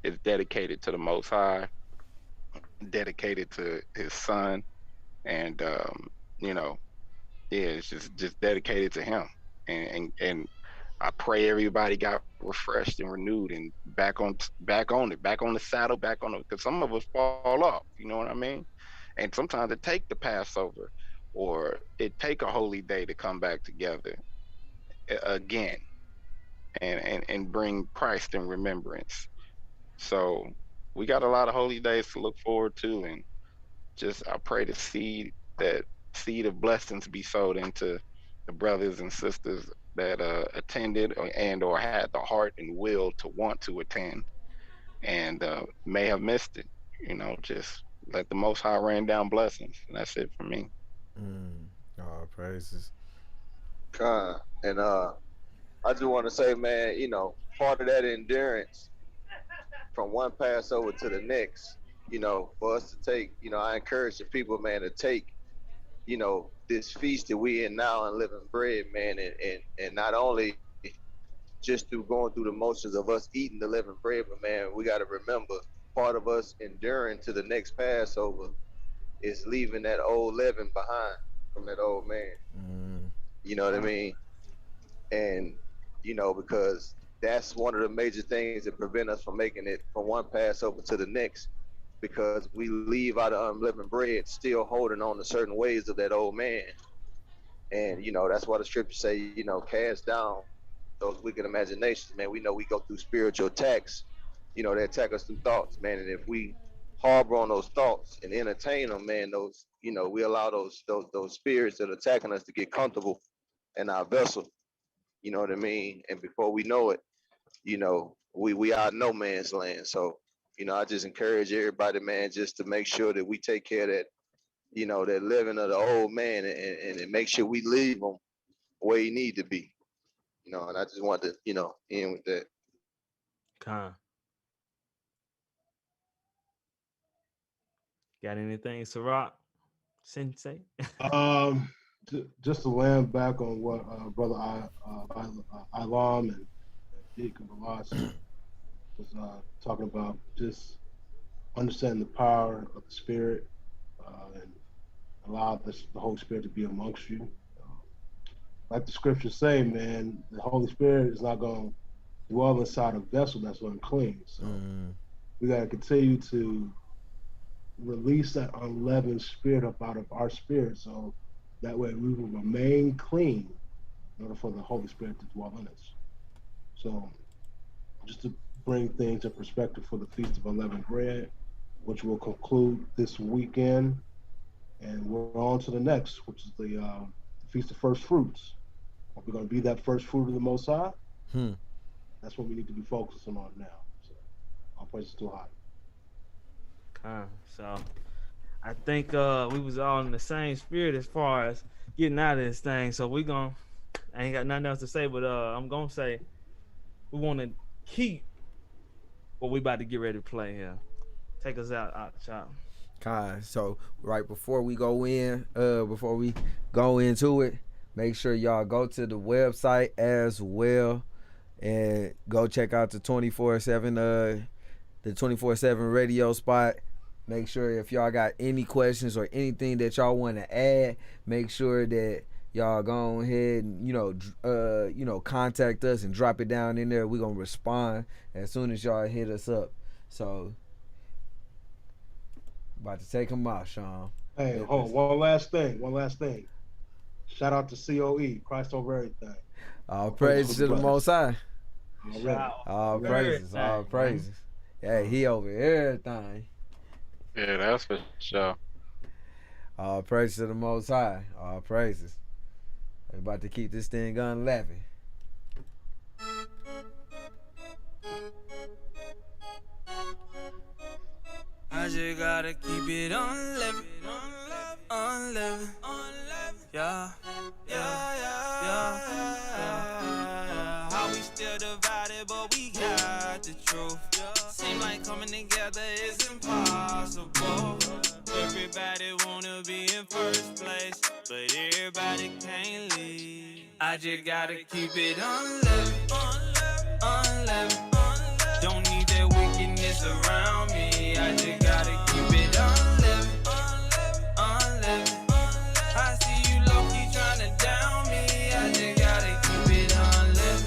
is dedicated to the Most High, dedicated to His Son, and it's just dedicated to Him. And I pray everybody got refreshed and renewed and back on the saddle, because some of us fall off. You know what I mean? And sometimes it take the Passover or it take a holy day to come back together again and bring Christ in remembrance. So we got a lot of holy days to look forward to, and just I pray that seed of blessings be sowed into the brothers and sisters that attended or had the heart and will to want to attend and may have missed it. Just let the Most High rain down blessings, and that's it for me. Oh, praises. And I just want to say, man, part of that endurance from one Passover to the next, for us to take, I encourage the people, man, to take, this feast that we in now and living bread, man, and not only just through going through the motions of us eating the living bread, but man, we got to remember part of us enduring to the next Passover is leaving that old leaven behind from that old man. You know what I mean? And because that's one of the major things that prevent us from making it from one Passover to the next, because we leave out of unleavened bread still holding on to certain ways of that old man. And that's why the scriptures say, cast down those wicked imaginations, man. We know we go through spiritual attacks. They attack us through thoughts, man. And if we harbor on those thoughts and entertain them, man, we allow those spirits that are attacking us to get comfortable in our vessel. You know what I mean? And before we know it, we are no man's land. So, I just encourage everybody, man, just to make sure that we take care of that, that living of the old man, and make sure we leave him where he need to be. And I just want to, end with that. Got anything, Ciroc Sensei? Just to land back on what Brother Ilam and Deacon Balas was talking about, just understanding the power of the Spirit and allow the Holy Spirit to be amongst you. Like the scriptures say, man, the Holy Spirit is not going to dwell inside a vessel that's unclean. So we got to continue to release that unleavened spirit up out of our spirit, so that way we will remain clean in order for the Holy Spirit to dwell in us. So just to bring things in perspective for the Feast of Unleavened Bread, which will conclude this weekend, and we're on to the next, which is the Feast of First Fruits. We're going to be that first fruit of the Most High. That's what we need to be focusing on now. So all praises to High. So I think we was all in the same spirit as far as getting out of this thing. So I ain't got nothing else to say, but I'm gonna say we want to keep what we about to get ready to play here. Take us out, Chop. So right before we go into it, make sure y'all go to the website as well and go check out the 24/7 the 24/7 radio spot. Make sure if y'all got any questions or anything that y'all want to add, make sure that y'all go ahead and contact us and drop it down in there. We're gonna respond as soon as y'all hit us up. So about to take them out, Sean. Hey, hold on. One last thing. Shout out to COE, Christ over everything. All praises to the Most High. All praises. Yeah, he over everything. Yeah, that's for sure. All praises to the Most High. All praises. We're about to keep this thing unleavened. I just gotta keep it unleavened. Yeah. How we still divided, but we got the truth. Seem like coming together is impossible. Everybody wanna be in first place, but everybody can't leave. I just gotta keep it unleavened. Don't need that wickedness around me. I just gotta keep it unleavened. I see you low-key tryna down me. I just gotta keep it unleavened.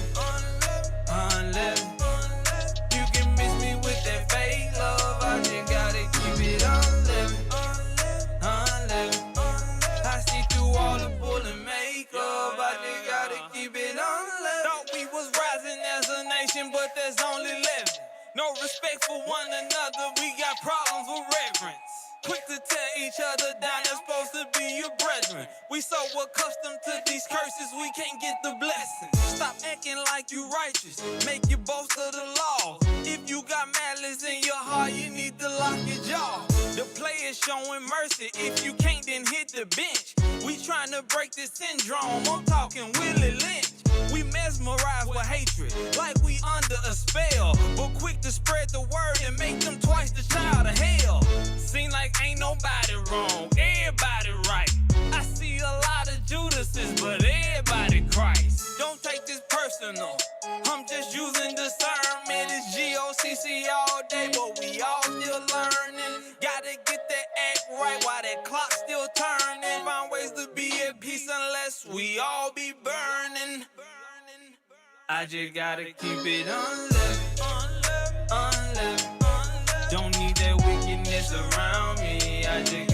You can miss me with that fake love. I just gotta keep it unleavened. I see through all the bull and makeup. I just gotta keep it unleavened. Thought we was rising as a nation, but there's only 11. No respect for one another, we got problems with reverence. Quick to tear each other down, they're supposed to be your brethren. We so accustomed to these curses, we can't get the blessing. Stop acting like you righteous, make you boast of the law. If you got malice in your heart, you need to lock your jaw. The players showing mercy, if you can't, then hit the bench. We trying to break this syndrome, I'm talking Willie Lynch. We mesmerized with hatred, like we under a spell. But quick to spread the word and make them twice the child of hell. Seem like ain't nobody wrong, everybody right. I see a lot of Judases, but everybody Christ. Don't take this personal, I'm just using discernment. It's GOCC all day, but we all still learning. Gotta get that act right while that unless we all be burning. I just gotta keep it unleavened, unleavened. Don't need that wickedness around me. I just